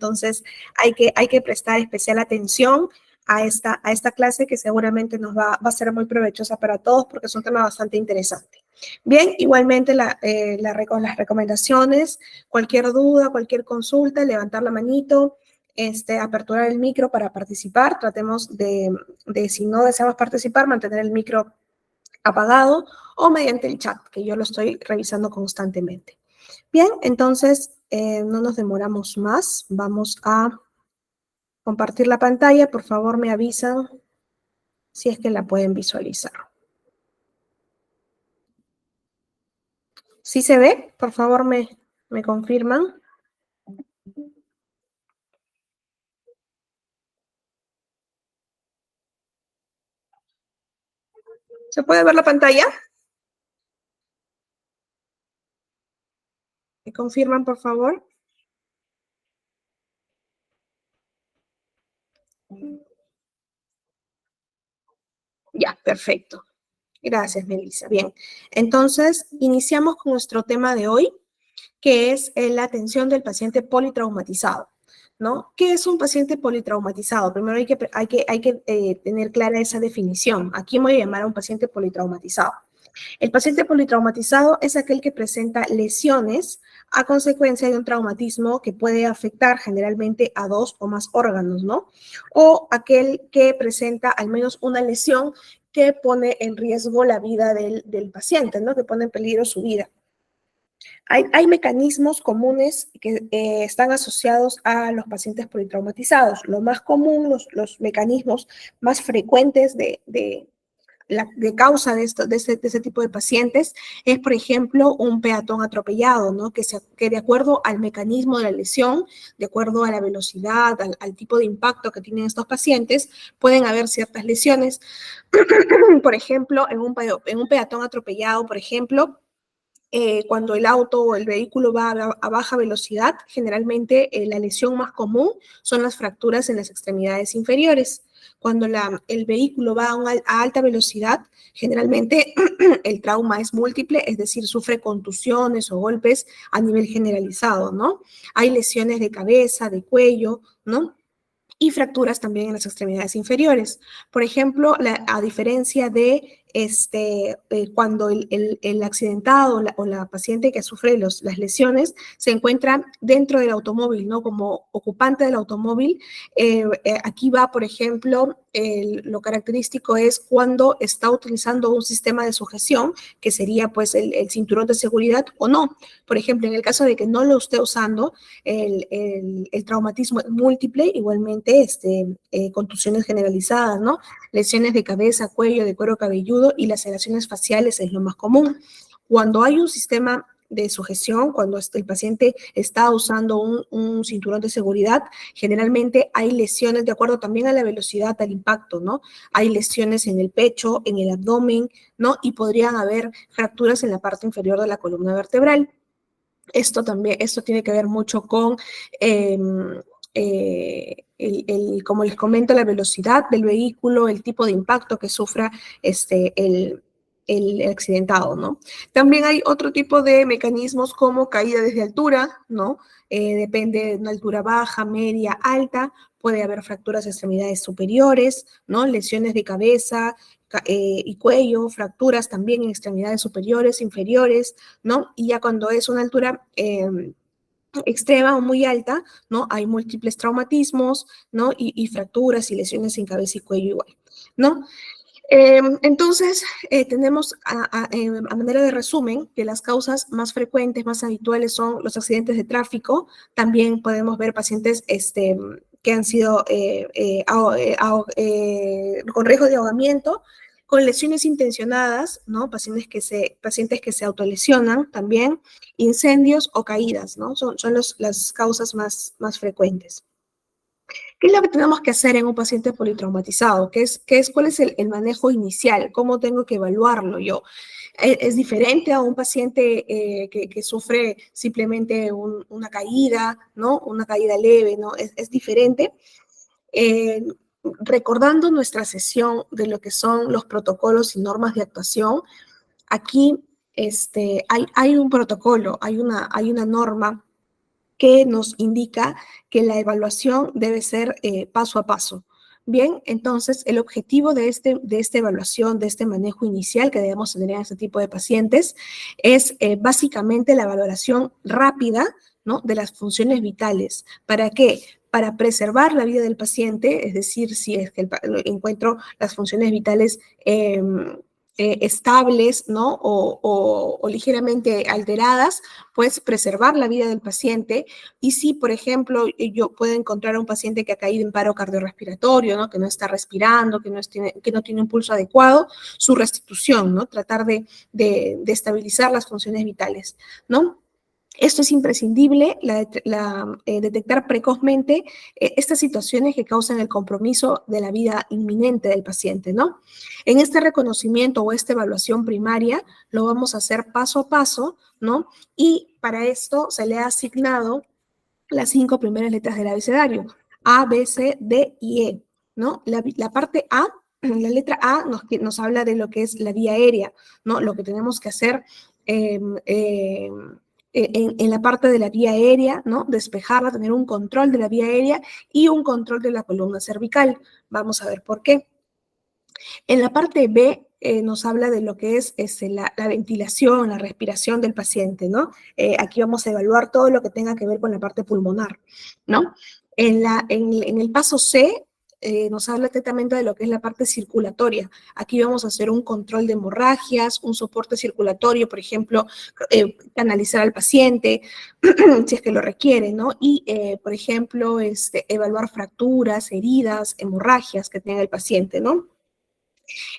Entonces, hay que prestar especial atención a esta clase que seguramente nos va a ser muy provechosa para todos porque es un tema bastante interesante. Bien, igualmente las recomendaciones, cualquier duda, cualquier consulta, levantar la manito, aperturar el micro para participar. Tratemos de, si no deseamos participar, mantener el micro apagado o mediante el chat, que yo lo estoy revisando constantemente. Bien, entonces no nos demoramos más. Vamos a compartir la pantalla. Por favor, me avisan si es que la pueden visualizar. ¿Sí se ve? Por favor, me confirman. ¿Se puede ver la pantalla? ¿Me confirman, por favor? Ya, perfecto. Gracias, Melissa. Bien, entonces iniciamos con nuestro tema de hoy, que es la atención del paciente politraumatizado, ¿no? ¿Qué es un paciente politraumatizado? Primero hay que tener clara esa definición. Aquí voy a llamar a un paciente politraumatizado. El paciente politraumatizado es aquel que presenta lesiones a consecuencia de un traumatismo que puede afectar generalmente a 2 o más órganos, ¿no? O aquel que presenta al menos una lesión que pone en riesgo la vida del paciente, ¿no? Que pone en peligro su vida. Hay mecanismos comunes que están asociados a los pacientes politraumatizados. Lo más común, los mecanismos más frecuentes de causa de ese tipo de pacientes es, por ejemplo, un peatón atropellado, ¿no? Que de acuerdo al mecanismo de la lesión, de acuerdo a la velocidad, al tipo de impacto que tienen estos pacientes, pueden haber ciertas lesiones. Por ejemplo, en un peatón atropellado, por ejemplo, cuando el auto o el vehículo va a baja velocidad, generalmente la lesión más común son las fracturas en las extremidades inferiores. Cuando el vehículo va a alta velocidad, generalmente el trauma es múltiple, es decir, sufre contusiones o golpes a nivel generalizado, ¿no? Hay lesiones de cabeza, de cuello, ¿no? Y fracturas también en las extremidades inferiores. Por ejemplo, a diferencia de cuando el accidentado o la paciente que sufre las lesiones se encuentra dentro del automóvil, ¿no? Como ocupante del automóvil, aquí va, por ejemplo, lo característico es cuando está utilizando un sistema de sujeción, que sería pues el cinturón de seguridad o no. Por ejemplo, en el caso de que no lo esté usando, el traumatismo es múltiple, igualmente contusiones generalizadas, ¿no? Lesiones de cabeza, cuello, de cuero cabelludo y laceraciones faciales es lo más común. Cuando hay un sistema de sujeción, cuando el paciente está usando un cinturón de seguridad, generalmente hay lesiones de acuerdo también a la velocidad, al impacto, ¿no? Hay lesiones en el pecho, en el abdomen, ¿no? Y podrían haber fracturas en la parte inferior de la columna vertebral. Esto tiene que ver mucho con, como les comento, la velocidad del vehículo, el tipo de impacto que sufra el accidentado, ¿no? También hay otro tipo de mecanismos como caída desde altura, ¿no? Depende de una altura baja, media, alta, puede haber fracturas de extremidades superiores, ¿no? Lesiones de cabeza y cuello, fracturas también en extremidades superiores, inferiores, ¿no? Y ya cuando es una altura extrema o muy alta, ¿no? Hay múltiples traumatismos, ¿no? Y fracturas y lesiones en cabeza y cuello igual, ¿no? Entonces, tenemos a manera de resumen que las causas más frecuentes, más habituales son los accidentes de tráfico. También podemos ver pacientes que han sido con riesgo de ahogamiento, con lesiones intencionadas, ¿no? Pacientes que se autolesionan también, incendios o caídas, ¿no? Son las causas más frecuentes. ¿Qué es lo que tenemos que hacer en un paciente politraumatizado? ¿Cuál es el manejo inicial? ¿Cómo tengo que evaluarlo yo? ¿Es diferente a un paciente que sufre simplemente una caída, ¿no? Una caída leve, ¿no? Es diferente. Eh, Recordando nuestra sesión de lo que son los protocolos y normas de actuación, aquí hay un protocolo, hay una norma que nos indica que la evaluación debe ser paso a paso. Bien, entonces el objetivo de esta evaluación, de este manejo inicial que debemos tener en este tipo de pacientes es básicamente la valoración rápida, ¿no?, de las funciones vitales. ¿Para qué? Para preservar la vida del paciente, es decir, si es que encuentro las funciones vitales estables, ¿no?, o ligeramente alteradas, pues preservar la vida del paciente. Y si, por ejemplo, yo puedo encontrar a un paciente que ha caído en paro cardiorrespiratorio, ¿no?, que no está respirando, que no tiene un pulso adecuado, su restitución, ¿no?, tratar de estabilizar las funciones vitales, ¿no? Esto es imprescindible, detectar precozmente estas situaciones que causan el compromiso de la vida inminente del paciente, ¿no? En este reconocimiento o esta evaluación primaria lo vamos a hacer paso a paso, ¿no? Y para esto se le ha asignado las 5 primeras letras del abecedario, A, B, C, D y E, ¿no? La parte A, la letra A nos habla de lo que es la vía aérea, ¿no? Lo que tenemos que hacer en la parte de la vía aérea, ¿no? Despejarla, tener un control de la vía aérea y un control de la columna cervical. Vamos a ver por qué. En la parte B nos habla de lo que es la ventilación, la respiración del paciente, ¿no? Aquí vamos a evaluar todo lo que tenga que ver con la parte pulmonar, ¿no? En el paso C nos habla atentamente de lo que es la parte circulatoria. Aquí vamos a hacer un control de hemorragias, un soporte circulatorio, por ejemplo, canalizar al paciente, si es que lo requiere, ¿no? Y, por ejemplo, evaluar fracturas, heridas, hemorragias que tenga el paciente, ¿no?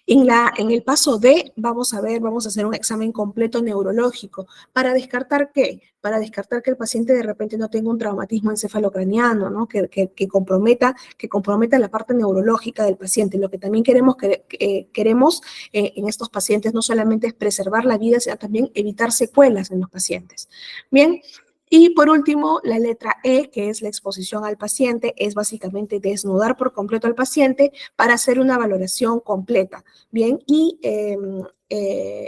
En el paso D vamos a hacer un examen completo neurológico. ¿Para descartar qué? Para descartar que el paciente de repente no tenga un traumatismo encefalocraniano, ¿no? Que comprometa la parte neurológica del paciente. Lo que también queremos en estos pacientes no solamente es preservar la vida, sino también evitar secuelas en los pacientes. Bien. Y por último, la letra E, que es la exposición al paciente, es básicamente desnudar por completo al paciente para hacer una valoración completa, ¿bien? Y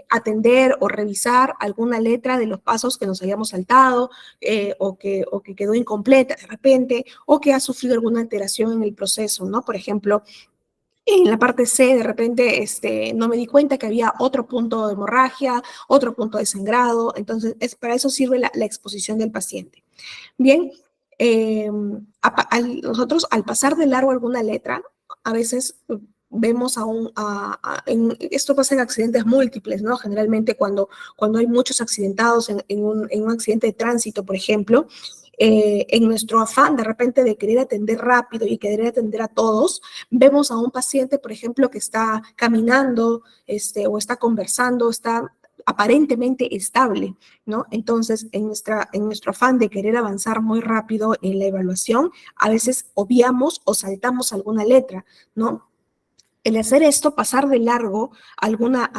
atender o revisar alguna letra de los pasos que nos hayamos saltado o que quedó incompleta de repente o que ha sufrido alguna alteración en el proceso, ¿no? Por ejemplo, en la parte C, de repente, no me di cuenta que había otro punto de hemorragia, otro punto de sangrado. Entonces, para eso sirve la exposición del paciente. Bien, nosotros al pasar de largo alguna letra, a veces vemos esto pasa en accidentes múltiples, ¿no? Generalmente cuando hay muchos accidentados en un accidente de tránsito, por ejemplo, en nuestro afán de repente de querer atender rápido y querer atender a todos, vemos a un paciente, por ejemplo, que está caminando o está conversando, está aparentemente estable, ¿no? Entonces, en nuestro afán de querer avanzar muy rápido en la evaluación, a veces obviamos o saltamos alguna letra, ¿no? El hacer esto, pasar de largo alguna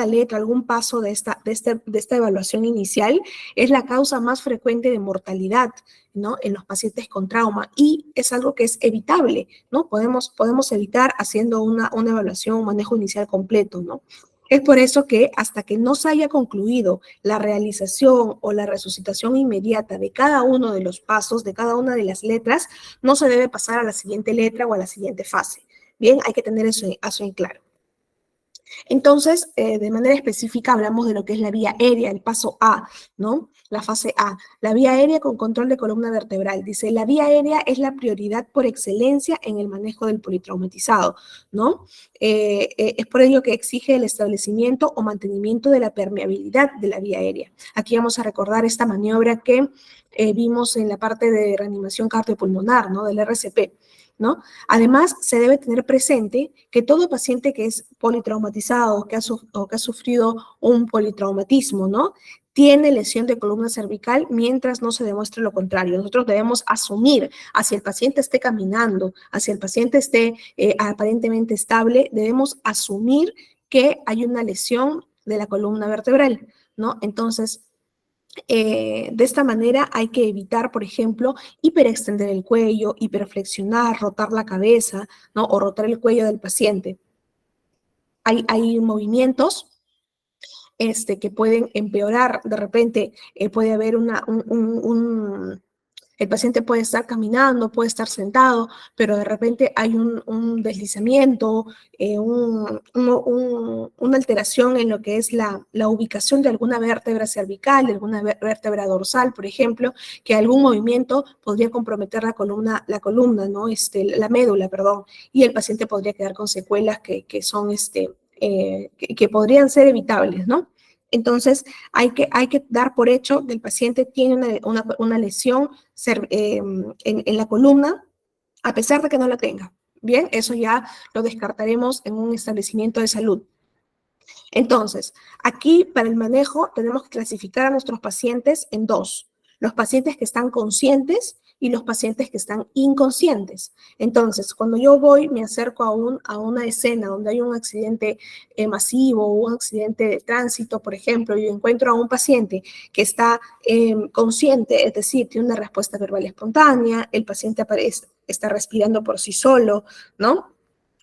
letra, algún paso de esta evaluación inicial, es la causa más frecuente de mortalidad, ¿no?, en los pacientes con trauma, y es algo que es evitable, ¿no? Podemos evitar haciendo una evaluación, un manejo inicial completo, ¿no? Es por eso que hasta que no se haya concluido la realización o la resucitación inmediata de cada uno de los pasos, de cada una de las letras, no se debe pasar a la siguiente letra o a la siguiente fase. Bien, hay que tener eso en claro. Entonces, de manera específica hablamos de lo que es la vía aérea, el paso A, ¿no? La fase A. La vía aérea con control de columna vertebral. Dice, la vía aérea es la prioridad por excelencia en el manejo del politraumatizado, ¿no? Es por ello que exige el establecimiento o mantenimiento de la permeabilidad de la vía aérea. Aquí vamos a recordar esta maniobra que vimos en la parte de reanimación cardiopulmonar, ¿no? Del RCP. ¿No? Además, se debe tener presente que todo paciente que es politraumatizado o que ha sufrido un politraumatismo, ¿no?, tiene lesión de columna cervical mientras no se demuestre lo contrario. Nosotros debemos asumir, hacia el paciente esté caminando, hacia el paciente esté aparentemente estable, debemos asumir que hay una lesión de la columna vertebral, ¿no? Entonces, de esta manera hay que evitar, por ejemplo, hiperextender el cuello, hiperflexionar, rotar la cabeza, ¿no?, o rotar el cuello del paciente. Hay movimientos que pueden empeorar. De repente puede haber el paciente puede estar caminando, puede estar sentado, pero de repente hay un deslizamiento, una alteración en lo que es la ubicación de alguna vértebra cervical, de alguna vértebra dorsal, por ejemplo, que algún movimiento podría comprometer la columna, ¿no? La médula, perdón, y el paciente podría quedar con secuelas que son, que podrían ser evitables, ¿no? Entonces, hay que dar por hecho que el paciente tiene una lesión en la columna, a pesar de que no la tenga. Bien, eso ya lo descartaremos en un establecimiento de salud. Entonces, aquí para el manejo tenemos que clasificar a nuestros pacientes en dos: los pacientes que están conscientes y los pacientes que están inconscientes. Entonces, cuando yo me acerco a una escena donde hay un accidente masivo o un accidente de tránsito, por ejemplo, y yo encuentro a un paciente que está consciente, es decir, tiene una respuesta verbal espontánea, el paciente está respirando por sí solo, ¿no?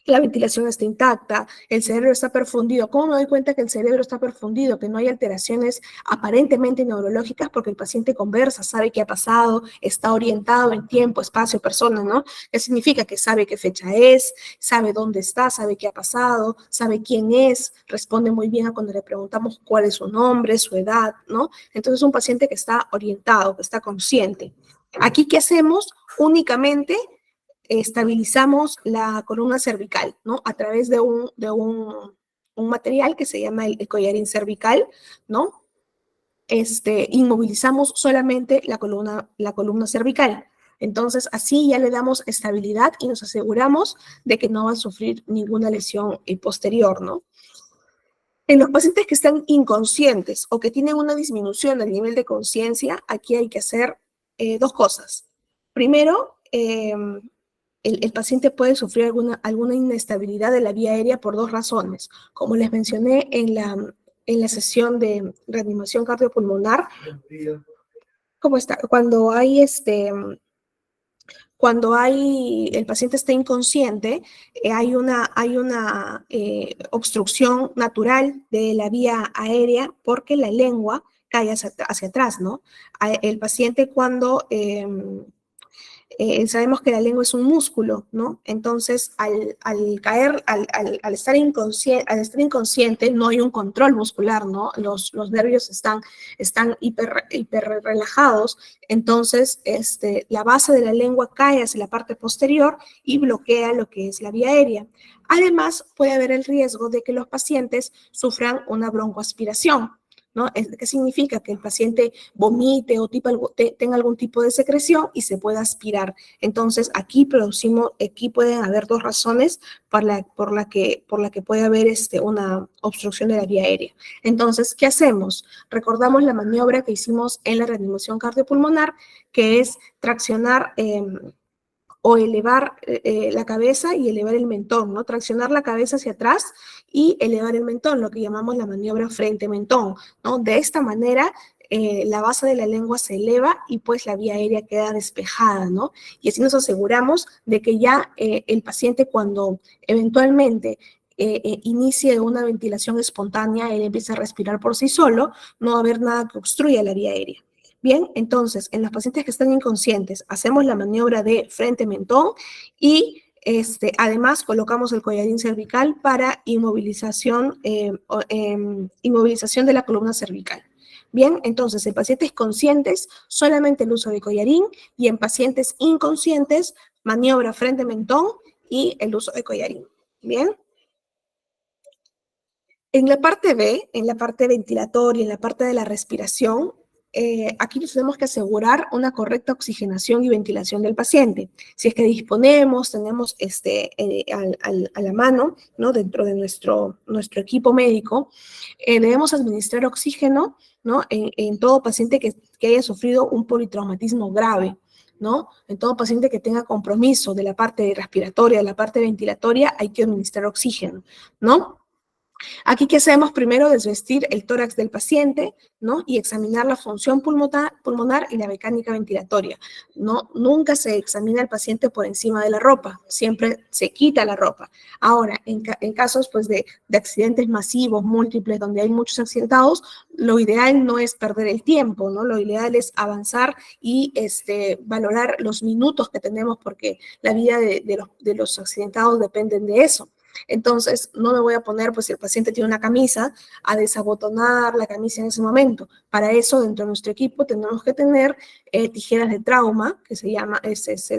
La ventilación está intacta, el cerebro está perfundido. ¿Cómo me doy cuenta que el cerebro está perfundido, que no hay alteraciones aparentemente neurológicas? Porque el paciente conversa, sabe qué ha pasado, está orientado en tiempo, espacio, persona, ¿no? ¿Qué significa? Que sabe qué fecha es, sabe dónde está, sabe qué ha pasado, sabe quién es, responde muy bien a cuando le preguntamos cuál es su nombre, su edad, ¿no? Entonces, un paciente que está orientado, que está consciente. Aquí, ¿qué hacemos? Únicamente estabilizamos la columna cervical, ¿no? A través de un material que se llama el collarín cervical, ¿no? Inmovilizamos solamente la columna cervical. Entonces, así ya le damos estabilidad y nos aseguramos de que no va a sufrir ninguna lesión posterior, ¿no? En los pacientes que están inconscientes o que tienen una disminución del nivel de conciencia, aquí hay que hacer dos cosas. Primero, el paciente puede sufrir alguna inestabilidad de la vía aérea por dos razones. Como les mencioné en la sesión de reanimación cardiopulmonar, ¿cómo está? El paciente está inconsciente, hay una obstrucción natural de la vía aérea porque la lengua cae hacia atrás, ¿no? El paciente cuando sabemos que la lengua es un músculo, ¿no? Entonces, al estar inconsciente, no hay un control muscular, ¿no? Los nervios están hiper relajados, entonces la base de la lengua cae hacia la parte posterior y bloquea lo que es la vía aérea. Además, puede haber el riesgo de que los pacientes sufran una broncoaspiración, ¿no? ¿Qué significa? Que el paciente vomite o tenga algún tipo de secreción y se pueda aspirar. Entonces, aquí pueden haber dos razones por la que puede haber una obstrucción de la vía aérea. Entonces, ¿qué hacemos? Recordamos la maniobra que hicimos en la reanimación cardiopulmonar, que es traccionar o elevar la cabeza y elevar el mentón, ¿no? Traccionar la cabeza hacia atrás y elevar el mentón, lo que llamamos la maniobra frente-mentón, ¿no? De esta manera, la base de la lengua se eleva y pues la vía aérea queda despejada, ¿no? Y así nos aseguramos de que ya el paciente, cuando eventualmente inicie una ventilación espontánea, él empieza a respirar por sí solo, no va a haber nada que obstruya la vía aérea. Bien, entonces, en los pacientes que están inconscientes, hacemos la maniobra de frente-mentón y además colocamos el collarín cervical para inmovilización de la columna cervical. Bien, entonces, en pacientes conscientes, solamente el uso de collarín, y en pacientes inconscientes, maniobra frente-mentón y el uso de collarín. Bien. En la parte B, en la parte ventilatoria, en la parte de la respiración, aquí nos tenemos que asegurar una correcta oxigenación y ventilación del paciente. Si es que tenemos a la mano, ¿no? Dentro de nuestro equipo médico, debemos administrar oxígeno, ¿no? En todo paciente que haya sufrido un politraumatismo grave, ¿no? En todo paciente que tenga compromiso de la parte respiratoria, de la parte ventilatoria, hay que administrar oxígeno, ¿no? Aquí, ¿qué hacemos? Primero, desvestir el tórax del paciente, ¿no? Y examinar la función pulmonar y la mecánica ventilatoria, ¿no? Nunca se examina al paciente por encima de la ropa, siempre se quita la ropa. Ahora, en casos, pues, de accidentes masivos, múltiples, donde hay muchos accidentados, lo ideal no es perder el tiempo, ¿no? Lo ideal es avanzar y valorar los minutos que tenemos, porque la vida de los accidentados dependen de eso. Entonces, no me voy a poner, pues si el paciente tiene una camisa, a desabotonar la camisa en ese momento. Para eso, dentro de nuestro equipo, tenemos que tener tijeras de trauma, que se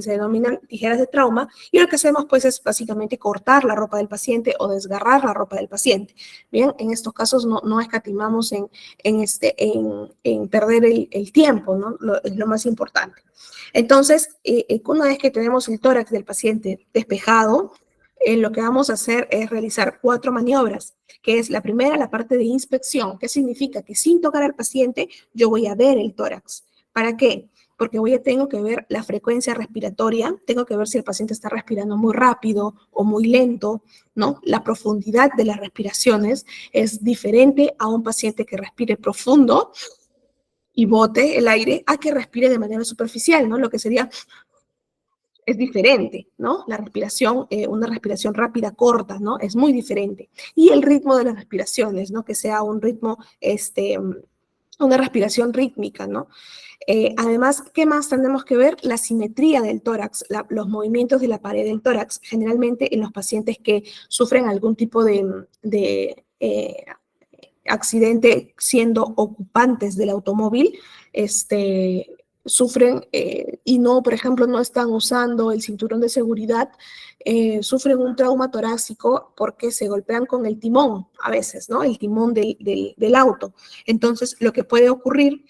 denominan tijeras de trauma, y lo que hacemos, pues, es básicamente cortar la ropa del paciente o desgarrar la ropa del paciente. Bien, en estos casos no escatimamos en perder el tiempo, ¿no? Es lo más importante. Entonces, una vez que tenemos el tórax del paciente despejado, lo que vamos a hacer es realizar 4 maniobras, que es la primera, la parte de inspección, que significa que sin tocar al paciente yo voy a ver el tórax. ¿Para qué? Porque tengo que ver la frecuencia respiratoria, tengo que ver si el paciente está respirando muy rápido o muy lento, ¿no? La profundidad de las respiraciones es diferente a un paciente que respire profundo y bote el aire a que respire de manera superficial, ¿no? Lo que sería es diferente, ¿no? La respiración, una respiración rápida, corta, ¿no? Es muy diferente. Y el ritmo de las respiraciones, ¿no? Que sea un ritmo, una respiración rítmica, ¿no? Además, ¿qué más tenemos que ver? La simetría del tórax, los movimientos de la pared del tórax. Generalmente en los pacientes que sufren algún tipo de accidente siendo ocupantes del automóvil, sufren y no, por ejemplo, no están usando el cinturón de seguridad, sufren un trauma torácico porque se golpean con el timón a veces, ¿no? El timón del auto. Entonces, lo que puede ocurrir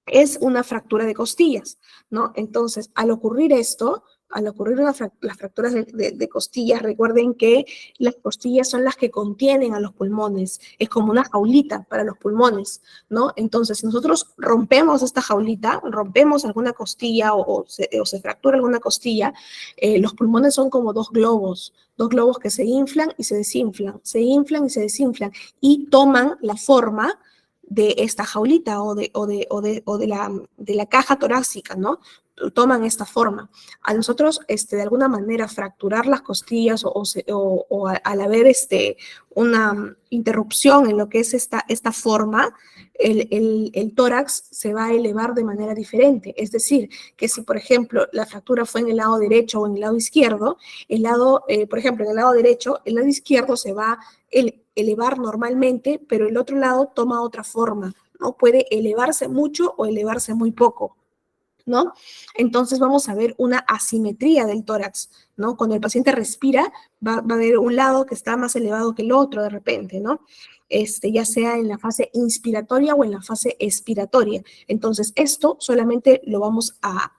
es una fractura de costillas, ¿no? Entonces, al ocurrir esto, al ocurrir las fracturas de costillas, recuerden que las costillas son las que contienen a los pulmones, es como una jaulita para los pulmones, ¿no? Entonces, si nosotros rompemos esta jaulita, rompemos alguna costilla o se fractura alguna costilla, los pulmones son como dos globos que se inflan y se desinflan, se inflan y se desinflan, y toman la forma de esta jaulita de la caja torácica, ¿no? Toman esta forma. A nosotros, de alguna manera, fracturar las costillas al haber una interrupción en lo que es esta forma, el tórax se va a elevar de manera diferente. Es decir, que si, por ejemplo, la fractura fue en el lado derecho o en el lado izquierdo, por ejemplo, en el lado derecho, el lado izquierdo se va elevar normalmente, pero el otro lado toma otra forma, ¿no? Puede elevarse mucho o elevarse muy poco, ¿no? Entonces vamos a ver una asimetría del tórax, ¿no? Cuando el paciente respira, va a haber un lado que está más elevado que el otro de repente, ¿no? Ya sea en la fase inspiratoria o en la fase expiratoria. Entonces, esto solamente lo vamos a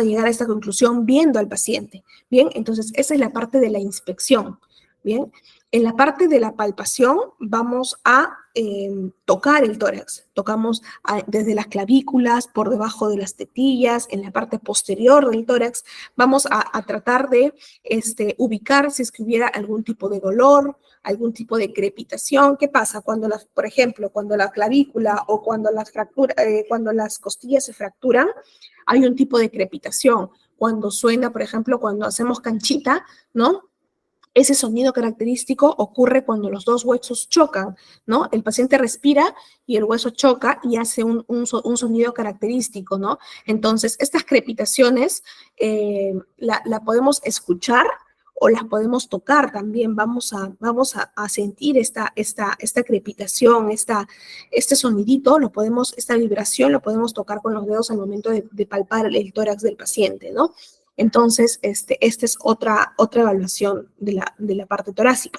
llegar a esta conclusión viendo al paciente. Bien, entonces esa es la parte de la inspección. Bien, en la parte de la palpación vamos a tocar el tórax. Tocamos desde las clavículas, por debajo de las tetillas, en la parte posterior del tórax. Vamos a tratar de ubicar si es que hubiera algún tipo de dolor, algún tipo de crepitación. ¿Qué pasa? Por ejemplo, cuando la clavícula o cuando las costillas se fracturan, hay un tipo de crepitación. Cuando suena, por ejemplo, cuando hacemos canchita, ¿no? Ese sonido característico ocurre cuando los dos huesos chocan, ¿no? El paciente respira y el hueso choca y hace un sonido característico, ¿no? Entonces, estas crepitaciones la podemos escuchar o las podemos tocar también. Vamos a sentir esta crepitación, este sonidito, esta vibración, lo podemos tocar con los dedos al momento de palpar el tórax del paciente, ¿no? Entonces, esta es otra evaluación de la parte torácica.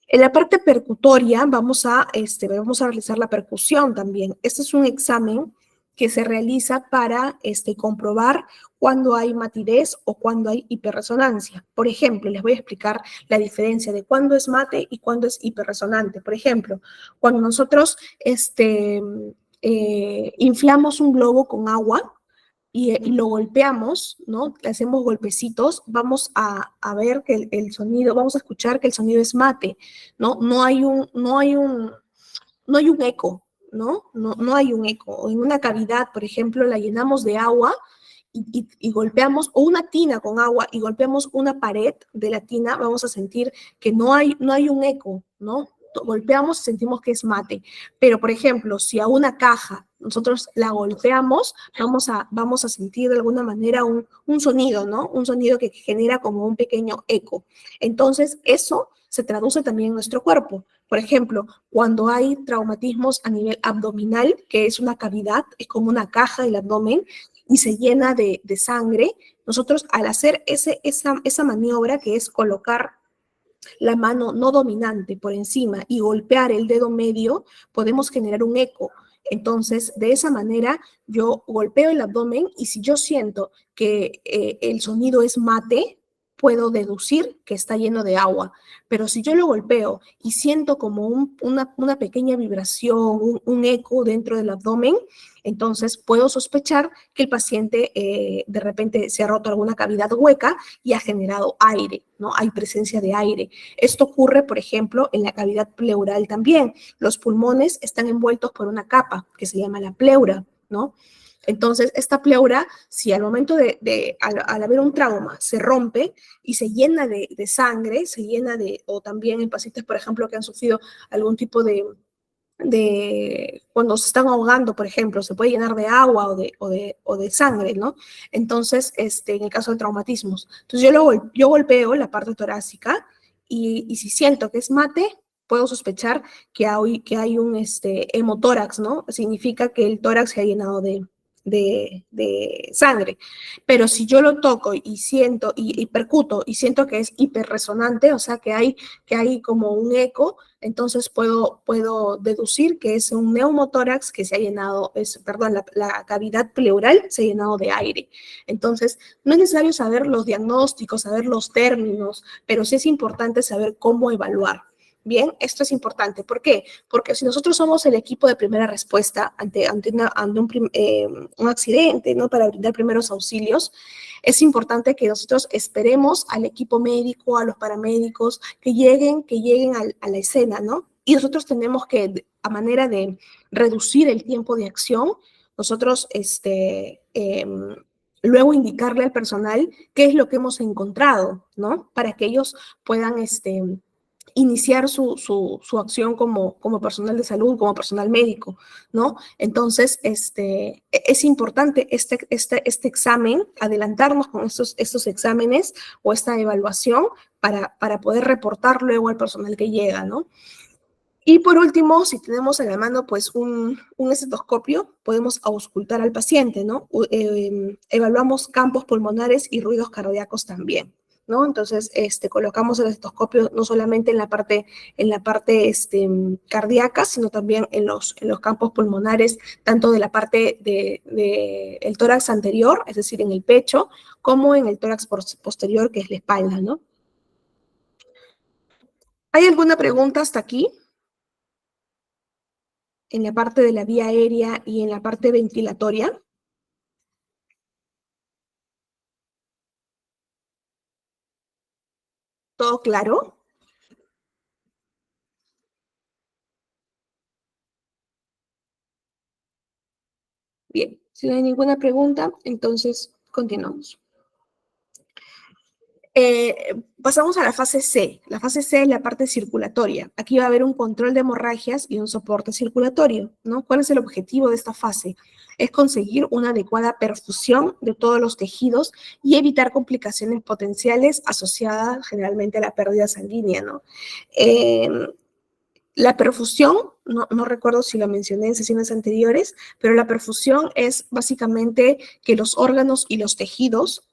En la parte percutoria vamos a realizar la percusión también. Este es un examen que se realiza para comprobar cuando hay matidez o cuando hay hiperresonancia. Por ejemplo, les voy a explicar la diferencia de cuándo es mate y cuándo es hiperresonante. Por ejemplo, cuando nosotros inflamos un globo con agua, y lo golpeamos, ¿no? Le hacemos golpecitos, vamos a ver que el sonido, vamos a escuchar que el sonido es mate, ¿no? No hay un eco, ¿no? No hay un eco. O en una cavidad, por ejemplo, la llenamos de agua y golpeamos, o una tina con agua y golpeamos una pared de la tina, vamos a sentir que no hay un eco, ¿no? Golpeamos y sentimos que es mate. Pero, por ejemplo, si a una caja nosotros la golpeamos, vamos a sentir de alguna manera un sonido, ¿no? Un sonido que genera como un pequeño eco. Entonces, eso se traduce también en nuestro cuerpo. Por ejemplo, cuando hay traumatismos a nivel abdominal, que es una cavidad, es como una caja del abdomen, y se llena de sangre, nosotros al hacer esa maniobra, que es colocar la mano no dominante por encima y golpear el dedo medio, podemos generar un eco. Entonces, de esa manera, yo golpeo el abdomen y si yo siento que el sonido es mate, puedo deducir que está lleno de agua. Pero si yo lo golpeo y siento como una pequeña vibración, un eco dentro del abdomen, entonces puedo sospechar que el paciente de repente se ha roto alguna cavidad hueca y ha generado aire, ¿no? Hay presencia de aire. Esto ocurre, por ejemplo, en la cavidad pleural también. Los pulmones están envueltos por una capa que se llama la pleura, ¿no? Entonces, esta pleura, si al momento al haber un trauma, se rompe y se llena de sangre, o también en pacientes, por ejemplo, que han sufrido algún tipo cuando se están ahogando, por ejemplo, se puede llenar de agua o de sangre, ¿no? Entonces, en el caso de traumatismos. Entonces, yo golpeo la parte torácica y si siento que es mate, puedo sospechar que hay un hemotórax, ¿no? Significa que el tórax se ha llenado de sangre. Pero si yo lo toco y siento, y percuto, y siento que es hiperresonante, o sea, que hay como un eco, entonces puedo deducir que es un neumotórax que se ha llenado, perdón, la cavidad pleural se ha llenado de aire. Entonces, no es necesario saber los diagnósticos, saber los términos, pero sí es importante saber cómo evaluar. Bien, esto es importante. ¿Por qué? Porque si nosotros somos el equipo de primera respuesta ante un accidente, ¿no? Para brindar primeros auxilios, es importante que nosotros esperemos al equipo médico, a los paramédicos, que lleguen a la escena, ¿no? Y nosotros tenemos que, a manera de reducir el tiempo de acción, nosotros, luego indicarle al personal qué es lo que hemos encontrado, ¿no? Para que ellos puedan, iniciar su acción como personal de salud, como personal médico, ¿no? Entonces, es importante este examen, adelantarnos con estos exámenes o esta evaluación para poder reportar luego al personal que llega, ¿no? Y por último, si tenemos en la mano pues un estetoscopio, podemos auscultar al paciente, ¿no? Evaluamos campos pulmonares y ruidos cardíacos también, ¿no? Entonces, colocamos el estetoscopio no solamente en la parte cardíaca, sino también en los campos pulmonares, tanto de la parte el tórax anterior, es decir, en el pecho, como en el tórax posterior, que es la espalda, ¿no? ¿Hay alguna pregunta hasta aquí? En la parte de la vía aérea y en la parte ventilatoria. ¿Todo claro? Bien, si no hay ninguna pregunta, entonces continuamos. Pasamos a la fase C. La fase C es la parte circulatoria. Aquí va a haber un control de hemorragias y un soporte circulatorio, ¿no? ¿Cuál es el objetivo de esta fase? Es conseguir una adecuada perfusión de todos los tejidos y evitar complicaciones potenciales asociadas generalmente a la pérdida sanguínea, ¿no? La perfusión, no recuerdo si lo mencioné en sesiones anteriores, pero la perfusión es básicamente que los órganos y los tejidos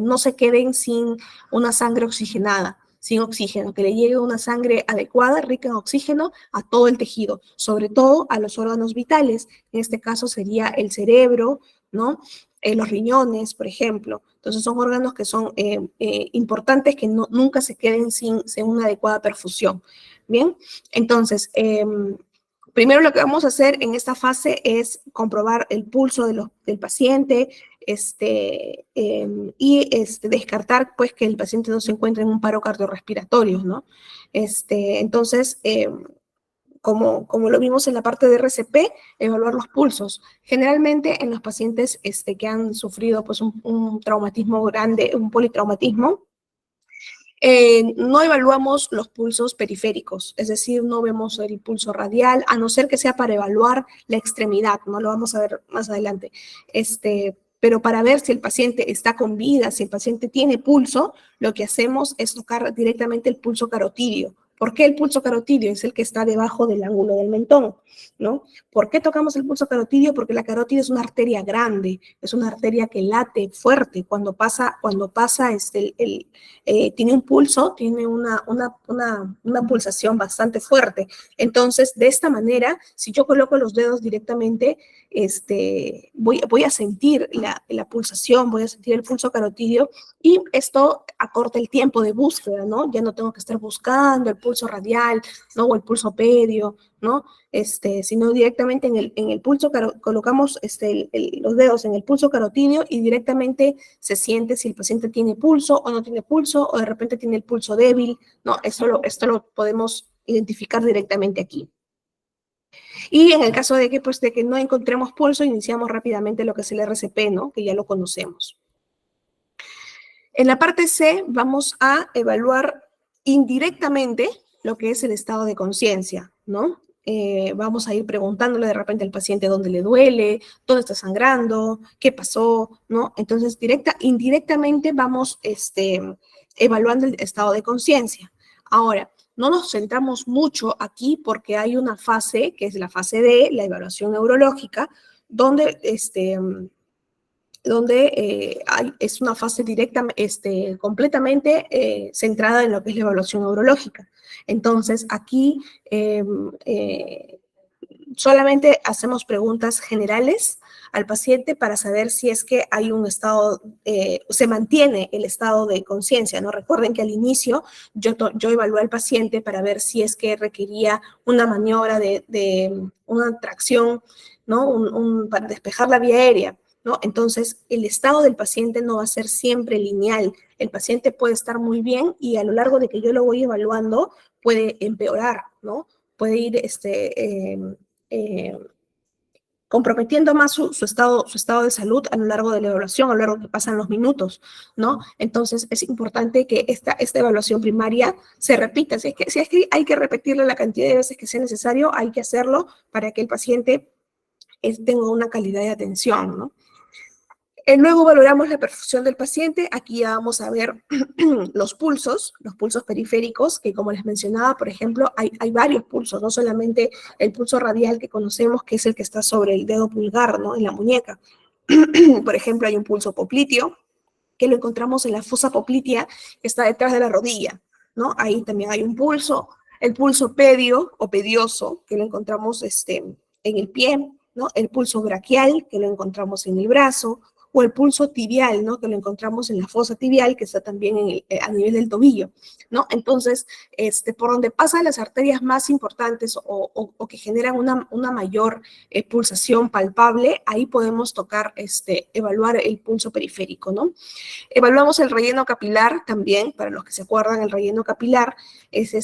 no se queden sin una sangre oxigenada, sin oxígeno, que le llegue una sangre adecuada, rica en oxígeno, a todo el tejido, sobre todo a los órganos vitales. En este caso sería el cerebro, ¿no? Los riñones, por ejemplo. Entonces son órganos que son importantes que nunca se queden sin una adecuada perfusión. Bien, entonces, Primero lo que vamos a hacer en esta fase es comprobar el pulso del paciente y descartar pues, que el paciente no se encuentre en un paro cardiorrespiratorio, ¿no? Entonces, como lo vimos en la parte de RCP, evaluar los pulsos. Generalmente en los pacientes que han sufrido pues, un traumatismo grande, un politraumatismo, no evaluamos los pulsos periféricos, es decir, no vemos el pulso radial, a no ser que sea para evaluar la extremidad, no lo vamos a ver más adelante. Pero para ver si el paciente está con vida, si el paciente tiene pulso, lo que hacemos es tocar directamente el pulso carotidio. ¿Por qué el pulso carotidio? Es el que está debajo del ángulo del mentón, ¿no? ¿Por qué tocamos el pulso carotidio? Porque la carótida es una arteria grande, es una arteria que late fuerte cuando pasa tiene un pulso, tiene una pulsación bastante fuerte. Entonces, de esta manera, si yo coloco los dedos directamente, voy a sentir la pulsación, voy a sentir el pulso carotidio y esto acorta el tiempo de búsqueda, ¿no? Ya no tengo que estar buscando el pulso radial, ¿no? O el pulso pedio, ¿no? Sino directamente en el pulso, colocamos los dedos en el pulso carotidio y directamente se siente si el paciente tiene pulso o no tiene pulso, o de repente tiene el pulso débil, ¿no? Esto lo podemos identificar directamente aquí. Y en el caso de que, pues, de que no encontremos pulso, iniciamos rápidamente lo que es el RCP, ¿no? Que ya lo conocemos. En la parte C vamos a evaluar indirectamente lo que es el estado de conciencia, ¿no? Vamos a ir preguntándole de repente al paciente dónde le duele, dónde está sangrando, qué pasó, ¿no? Entonces, indirectamente vamos evaluando el estado de conciencia. Ahora, no nos centramos mucho aquí porque hay una fase, que es la fase D, la evaluación neurológica, donde es una fase directa, completamente centrada en lo que es la evaluación neurológica. Entonces, aquí solamente hacemos preguntas generales al paciente para saber si es que hay un estado, se mantiene el estado de conciencia, ¿no? Recuerden que al inicio yo evalué al paciente para ver si es que requería una maniobra de una tracción, ¿no? Para despejar la vía aérea, ¿no? Entonces, el estado del paciente no va a ser siempre lineal. El paciente puede estar muy bien y a lo largo de que yo lo voy evaluando puede empeorar, ¿no? Puede ir eh, comprometiendo más su estado de salud a lo largo de la evaluación, a lo largo que pasan los minutos, ¿no? Entonces, es importante que esta evaluación primaria se repita. Si es que hay que repetirla la cantidad de veces que sea necesario, hay que hacerlo para que el paciente tenga una calidad de atención, ¿no? Luego valoramos la perfusión del paciente. Aquí ya vamos a ver los pulsos periféricos, que como les mencionaba, por ejemplo, hay varios pulsos, no solamente el pulso radial que conocemos, que es el que está sobre el dedo pulgar, ¿no? En la muñeca. Por ejemplo, hay un pulso popliteo, que lo encontramos en la fosa poplitea, que está detrás de la rodilla, ¿no? Ahí también hay un pulso. El pulso pedio o pedioso, que lo encontramos en el pie, ¿no? El pulso braquial, que lo encontramos en el brazo, o el pulso tibial, ¿no? Que lo encontramos en la fosa tibial, que está también a nivel del tobillo, ¿no? Entonces, por donde pasan las arterias más importantes o que generan una mayor pulsación palpable, ahí podemos tocar, evaluar el pulso periférico, ¿no? Evaluamos el relleno capilar también, para los que se acuerdan, el relleno capilar es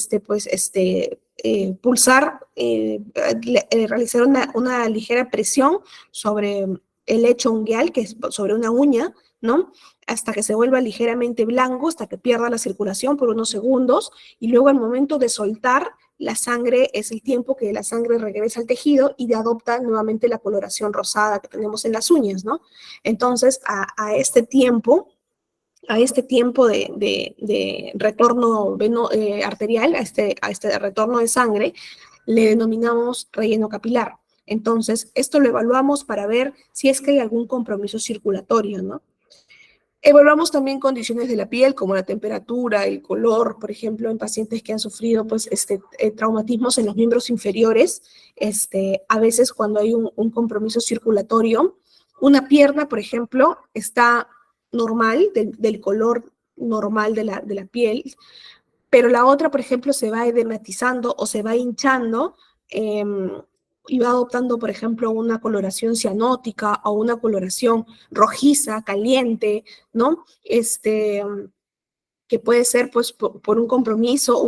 pulsar, realizar una ligera presión sobre el lecho ungueal, que es sobre una uña, ¿no? Hasta que se vuelva ligeramente blanco, hasta que pierda la circulación por unos segundos, y luego al momento de soltar, la sangre es el tiempo que la sangre regresa al tejido y adopta nuevamente la coloración rosada que tenemos en las uñas, ¿no? Entonces, a este tiempo de retorno arterial, a este retorno de sangre, le denominamos relleno capilar. Entonces, esto lo evaluamos para ver si es que hay algún compromiso circulatorio, ¿no? Evaluamos también condiciones de la piel, como la temperatura, el color, por ejemplo, en pacientes que han sufrido pues, traumatismos en los miembros inferiores. A veces cuando hay un compromiso circulatorio, una pierna, por ejemplo, está normal, del color normal de la piel, pero la otra, por ejemplo, se va edematizando o se va hinchando y va adoptando, por ejemplo, una coloración cianótica o una coloración rojiza, caliente, ¿no? Que puede ser pues por un compromiso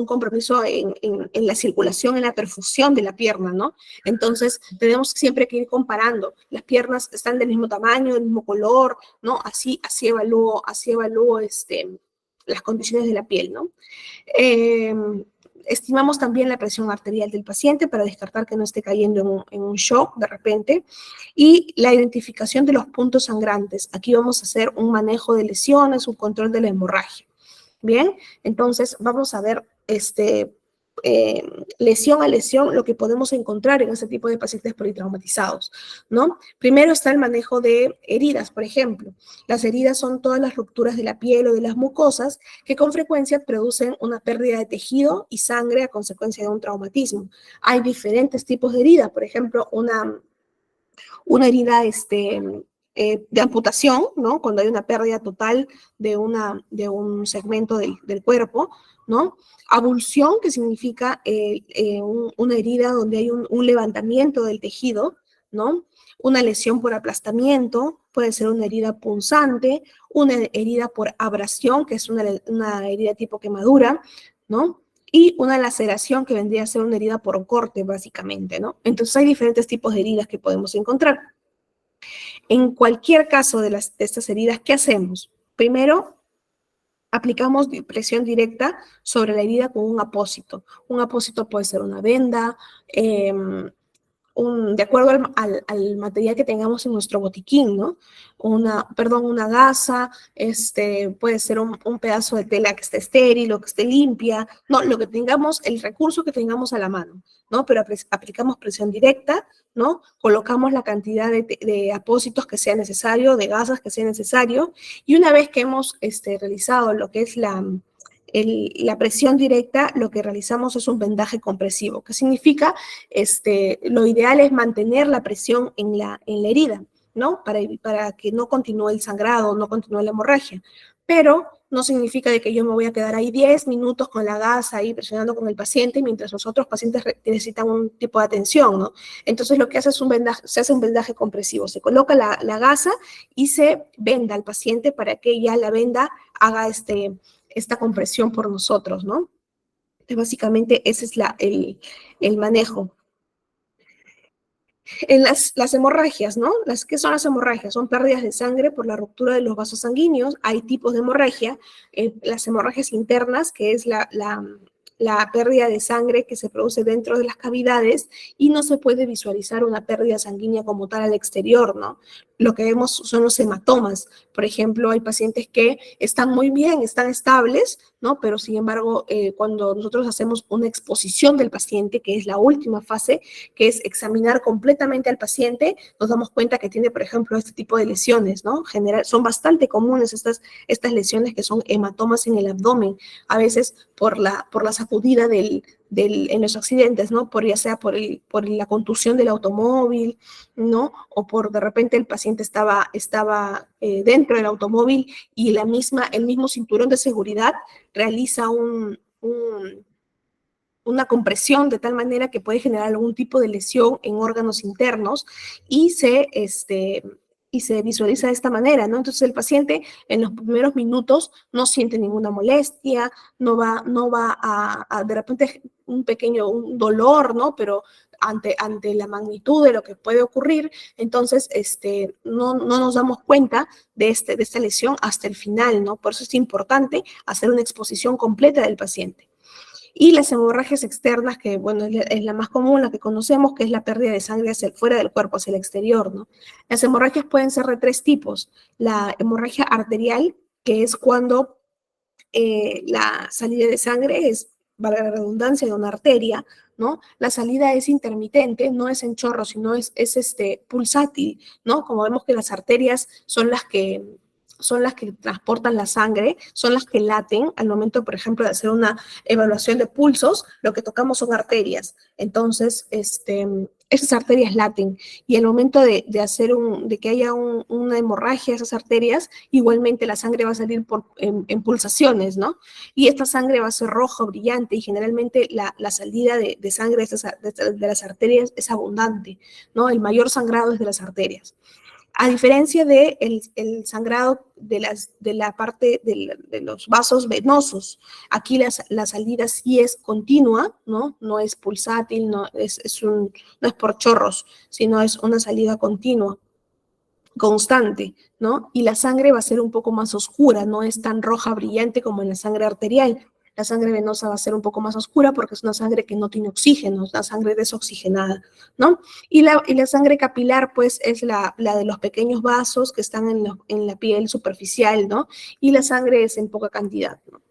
en la circulación, en la perfusión de la pierna, ¿no? Entonces, tenemos siempre que ir comparando. Las piernas están del mismo tamaño, del mismo color, ¿no? Así evalúo las condiciones de la piel, ¿no? Eh, Estimamos también la presión arterial del paciente para descartar que no esté cayendo en un shock de repente. Y la identificación de los puntos sangrantes. Aquí vamos a hacer un manejo de lesiones, un control de la hemorragia. Bien, entonces vamos a ver lesión a lesión lo que podemos encontrar en este tipo de pacientes politraumatizados, ¿no? Primero está el manejo de heridas, por ejemplo. Las heridas son todas las rupturas de la piel o de las mucosas que con frecuencia producen una pérdida de tejido y sangre a consecuencia de un traumatismo. Hay diferentes tipos de heridas, por ejemplo, una herida de amputación, ¿no? Cuando hay una pérdida total de un segmento del cuerpo, ¿no? Abulsión, que significa una herida donde hay un levantamiento del tejido, ¿no? Una lesión por aplastamiento, puede ser una herida punzante, una herida por abrasión, que es una herida tipo quemadura, ¿no? Y una laceración que vendría a ser una herida por corte, básicamente, ¿no? Entonces hay diferentes tipos de heridas que podemos encontrar. En cualquier caso de estas heridas, ¿qué hacemos? Primero, aplicamos presión directa sobre la herida con un apósito. Un apósito puede ser una venda, de acuerdo al material que tengamos en nuestro botiquín, ¿no? Una gasa, puede ser un pedazo de tela que esté estéril o que esté limpia, no, lo que tengamos, el recurso que tengamos a la mano, ¿no? Pero aplicamos presión directa, ¿no? Colocamos la cantidad de apósitos que sea necesario, de gasas que sea necesario, y una vez que hemos realizado lo que es la presión directa, lo que realizamos es un vendaje compresivo, que significa, lo ideal es mantener la presión en la herida, ¿no? Para que no continúe el sangrado, no continúe la hemorragia. Pero no significa de que yo me voy a quedar ahí 10 minutos con la gasa ahí presionando con el paciente mientras los otros pacientes necesitan un tipo de atención, ¿no? Entonces lo que hace es se hace un vendaje compresivo, se coloca la gasa y se venda al paciente para que ya la venda haga esta compresión por nosotros, ¿no? Entonces, básicamente ese es el manejo. En las hemorragias, ¿no? ¿Qué son las hemorragias? Son pérdidas de sangre por la ruptura de los vasos sanguíneos. Hay tipos de hemorragia. Las hemorragias internas, que es la pérdida de sangre que se produce dentro de las cavidades y no se puede visualizar una pérdida sanguínea como tal al exterior, ¿no? Lo que vemos son los hematomas. Por ejemplo, hay pacientes que están muy bien, están estables, ¿no? Pero sin embargo, cuando nosotros hacemos una exposición del paciente, que es la última fase, que es examinar completamente al paciente, nos damos cuenta que tiene, por ejemplo, este tipo de lesiones, ¿no? Son bastante comunes estas lesiones que son hematomas en el abdomen, a veces por la sacudida en los accidentes, ¿no? Ya sea por la contusión del automóvil, ¿no? O por de repente el paciente estaba dentro del automóvil y el mismo cinturón de seguridad realiza una compresión de tal manera que puede generar algún tipo de lesión en órganos internos y se visualiza de esta manera, ¿no? Entonces el paciente en los primeros minutos no siente ninguna molestia, no va a de repente un dolor, ¿no? Pero ante la magnitud de lo que puede ocurrir, entonces no nos damos cuenta de esta lesión hasta el final, ¿no? Por eso es importante hacer una exposición completa del paciente. Y las hemorragias externas, que bueno, es la más común, la que conocemos, que es la pérdida de sangre fuera del cuerpo, hacia el exterior, ¿no? Las hemorragias pueden ser de tres tipos. La hemorragia arterial, que es cuando la salida de sangre es, valga la redundancia, de una arteria, ¿no? La salida es intermitente, no es en chorro, sino es pulsátil, ¿no? Como vemos que las arterias son las que transportan la sangre, son las que laten al momento, por ejemplo, de hacer una evaluación de pulsos, lo que tocamos son arterias. Entonces, esas arterias laten y al momento de que haya una hemorragia de esas arterias, igualmente la sangre va a salir en pulsaciones, ¿no? Y esta sangre va a ser roja, brillante y generalmente la salida de sangre de las arterias es abundante, ¿no? El mayor sangrado es de las arterias. A diferencia del el sangrado de la parte de los vasos venosos, aquí la salida sí es continua, ¿no? No es pulsátil, no es por chorros, sino es una salida continua, constante, ¿no? Y la sangre va a ser un poco más oscura, no es tan roja, brillante como en la sangre arterial. La sangre venosa va a ser un poco más oscura porque es una sangre que no tiene oxígeno, es una sangre desoxigenada, ¿no? Y la sangre capilar, pues, es la de los pequeños vasos que están en la piel superficial, ¿no? Y la sangre es en poca cantidad, ¿no?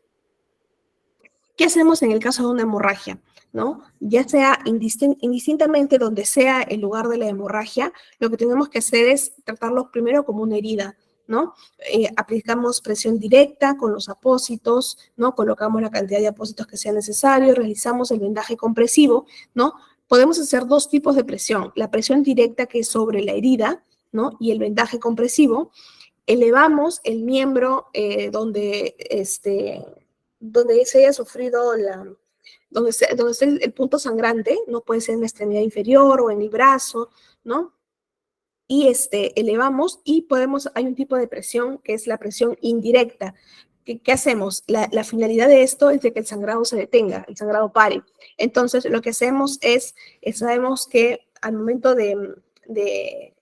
¿Qué hacemos en el caso de una hemorragia? ¿No? Ya sea indistintamente donde sea el lugar de la hemorragia, lo que tenemos que hacer es tratarlo primero como una herida, ¿no? Aplicamos presión directa con los apósitos, ¿no? Colocamos la cantidad de apósitos que sea necesario, realizamos el vendaje compresivo, ¿no? Podemos hacer dos tipos de presión, la presión directa que es sobre la herida, ¿no? Y el vendaje compresivo. Elevamos el miembro donde se haya sufrido donde esté el punto sangrante, no puede ser en la extremidad inferior o en el brazo, ¿no? Y elevamos y hay un tipo de presión que es la presión indirecta. ¿Qué hacemos? La finalidad de esto es de que el sangrado se detenga, el sangrado pare. Entonces, lo que hacemos sabemos que al momento de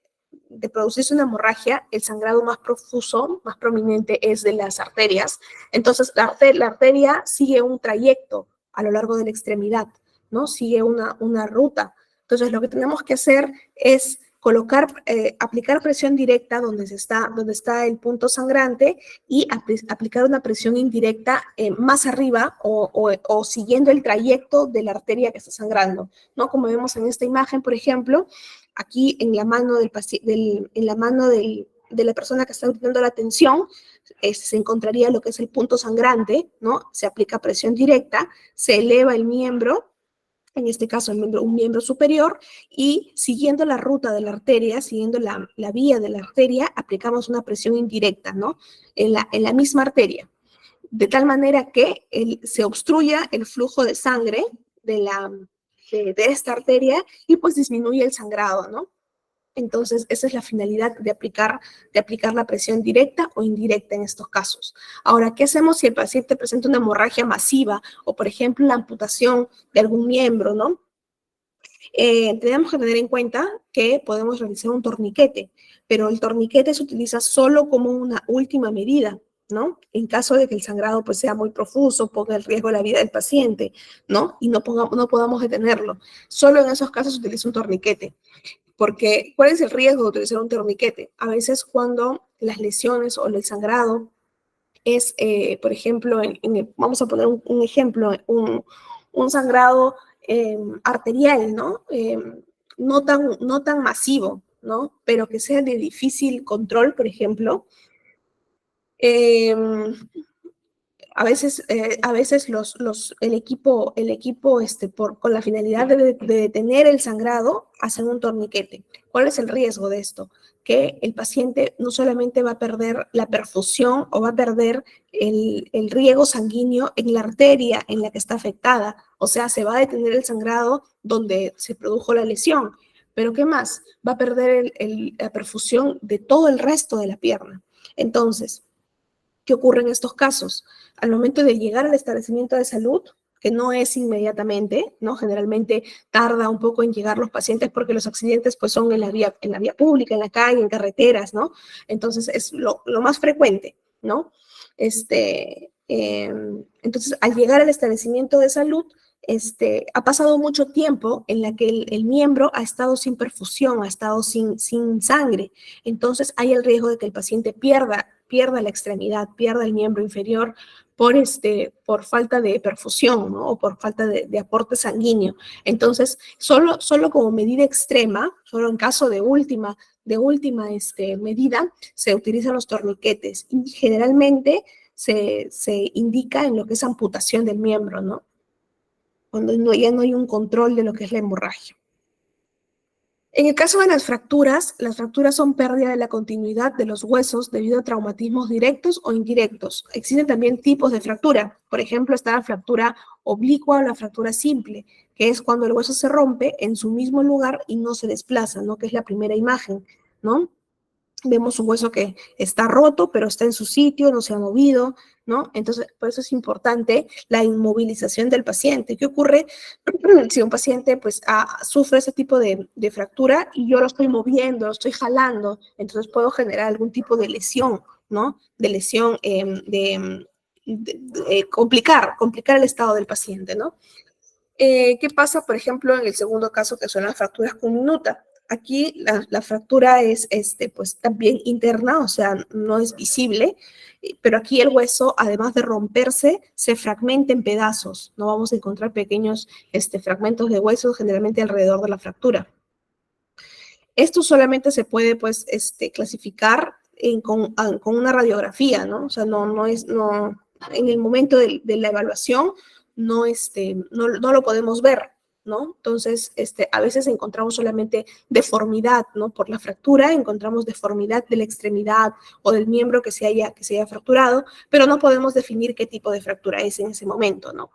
producirse una hemorragia, el sangrado más profuso, más prominente es de las arterias. Entonces, la arteria sigue un trayecto a lo largo de la extremidad, ¿no? Sigue una ruta. Entonces, lo que tenemos que hacer es aplicar presión directa donde está el punto sangrante y aplicar una presión indirecta más arriba o siguiendo el trayecto de la arteria que está sangrando, ¿no? Como vemos en esta imagen, por ejemplo, aquí en la mano de la persona que está utilizando la tensión, se encontraría lo que es el punto sangrante, ¿no? Se aplica presión directa, se eleva el miembro, en este caso un miembro superior, y siguiendo la ruta de la arteria, siguiendo la vía de la arteria, aplicamos una presión indirecta, ¿no? En la misma arteria, de tal manera que se obstruya el flujo de sangre de esta arteria y pues disminuye el sangrado, ¿no? Entonces, esa es la finalidad de aplicar la presión directa o indirecta en estos casos. Ahora, ¿qué hacemos si el paciente presenta una hemorragia masiva o, por ejemplo, la amputación de algún miembro, ¿no? Tenemos que tener en cuenta que podemos realizar un torniquete, pero el torniquete se utiliza solo como una última medida, ¿no? En caso de que el sangrado pues, sea muy profuso, ponga en riesgo la vida del paciente, ¿no? Y no podamos detenerlo. Solo en esos casos se utiliza un torniquete. Porque, ¿cuál es el riesgo de utilizar un torniquete? A veces cuando las lesiones o el sangrado es, por ejemplo, vamos a poner un ejemplo, un sangrado arterial, ¿no? No tan masivo, ¿no? Pero que sea de difícil control, por ejemplo. Eh, a veces el equipo con la finalidad de detener el sangrado, hacen un torniquete. ¿Cuál es el riesgo de esto? Que el paciente no solamente va a perder la perfusión o va a perder el riego sanguíneo en la arteria en la que está afectada, o sea, se va a detener el sangrado donde se produjo la lesión, pero ¿qué más? Va a perder la perfusión de todo el resto de la pierna. Entonces, ¿qué ocurre en estos casos? Al momento de llegar al establecimiento de salud, que no es inmediatamente, ¿no? Generalmente tarda un poco en llegar los pacientes porque los accidentes pues son en la vía pública, en la calle, en carreteras, ¿no? Entonces es lo más frecuente, ¿no? Entonces, al llegar al establecimiento de salud, ha pasado mucho tiempo en la que el miembro ha estado sin perfusión, ha estado sin sangre. Entonces, hay el riesgo de que el paciente pierda la extremidad, pierda el miembro inferior por falta de perfusión, ¿no? O por falta de aporte sanguíneo. Entonces, solo como medida extrema, solo en caso de última medida, se utilizan los torniquetes y generalmente se indica en lo que es amputación del miembro, ¿no? Cuando ya no hay un control de lo que es la hemorragia. En el caso de las fracturas son pérdida de la continuidad de los huesos debido a traumatismos directos o indirectos. Existen también tipos de fractura. Por ejemplo, está la fractura oblicua o la fractura simple, que es cuando el hueso se rompe en su mismo lugar y no se desplaza, ¿no? Que es la primera imagen, ¿no? Vemos un hueso que está roto, pero está en su sitio, no se ha movido, ¿no? Entonces, por eso es importante la inmovilización del paciente. ¿Qué ocurre si un paciente pues sufre ese tipo de fractura y yo lo estoy moviendo, lo estoy jalando? Entonces puedo generar algún tipo de lesión, ¿no? De lesión, complicar el estado del paciente, ¿no? ¿Qué pasa, por ejemplo, en el segundo caso, que son las fracturas con minuta? Aquí la fractura es pues, también interna, o sea, no es visible, pero aquí el hueso, además de romperse, se fragmenta en pedazos. No vamos a encontrar pequeños fragmentos de hueso generalmente alrededor de la fractura. Esto solamente se puede pues, clasificar con una radiografía, ¿no? O sea, no en el momento de la evaluación no lo podemos ver, ¿no? Entonces, a veces encontramos solamente deformidad, ¿no? Por la fractura encontramos deformidad de la extremidad o del miembro que se haya fracturado, pero no podemos definir qué tipo de fractura es en ese momento, ¿no?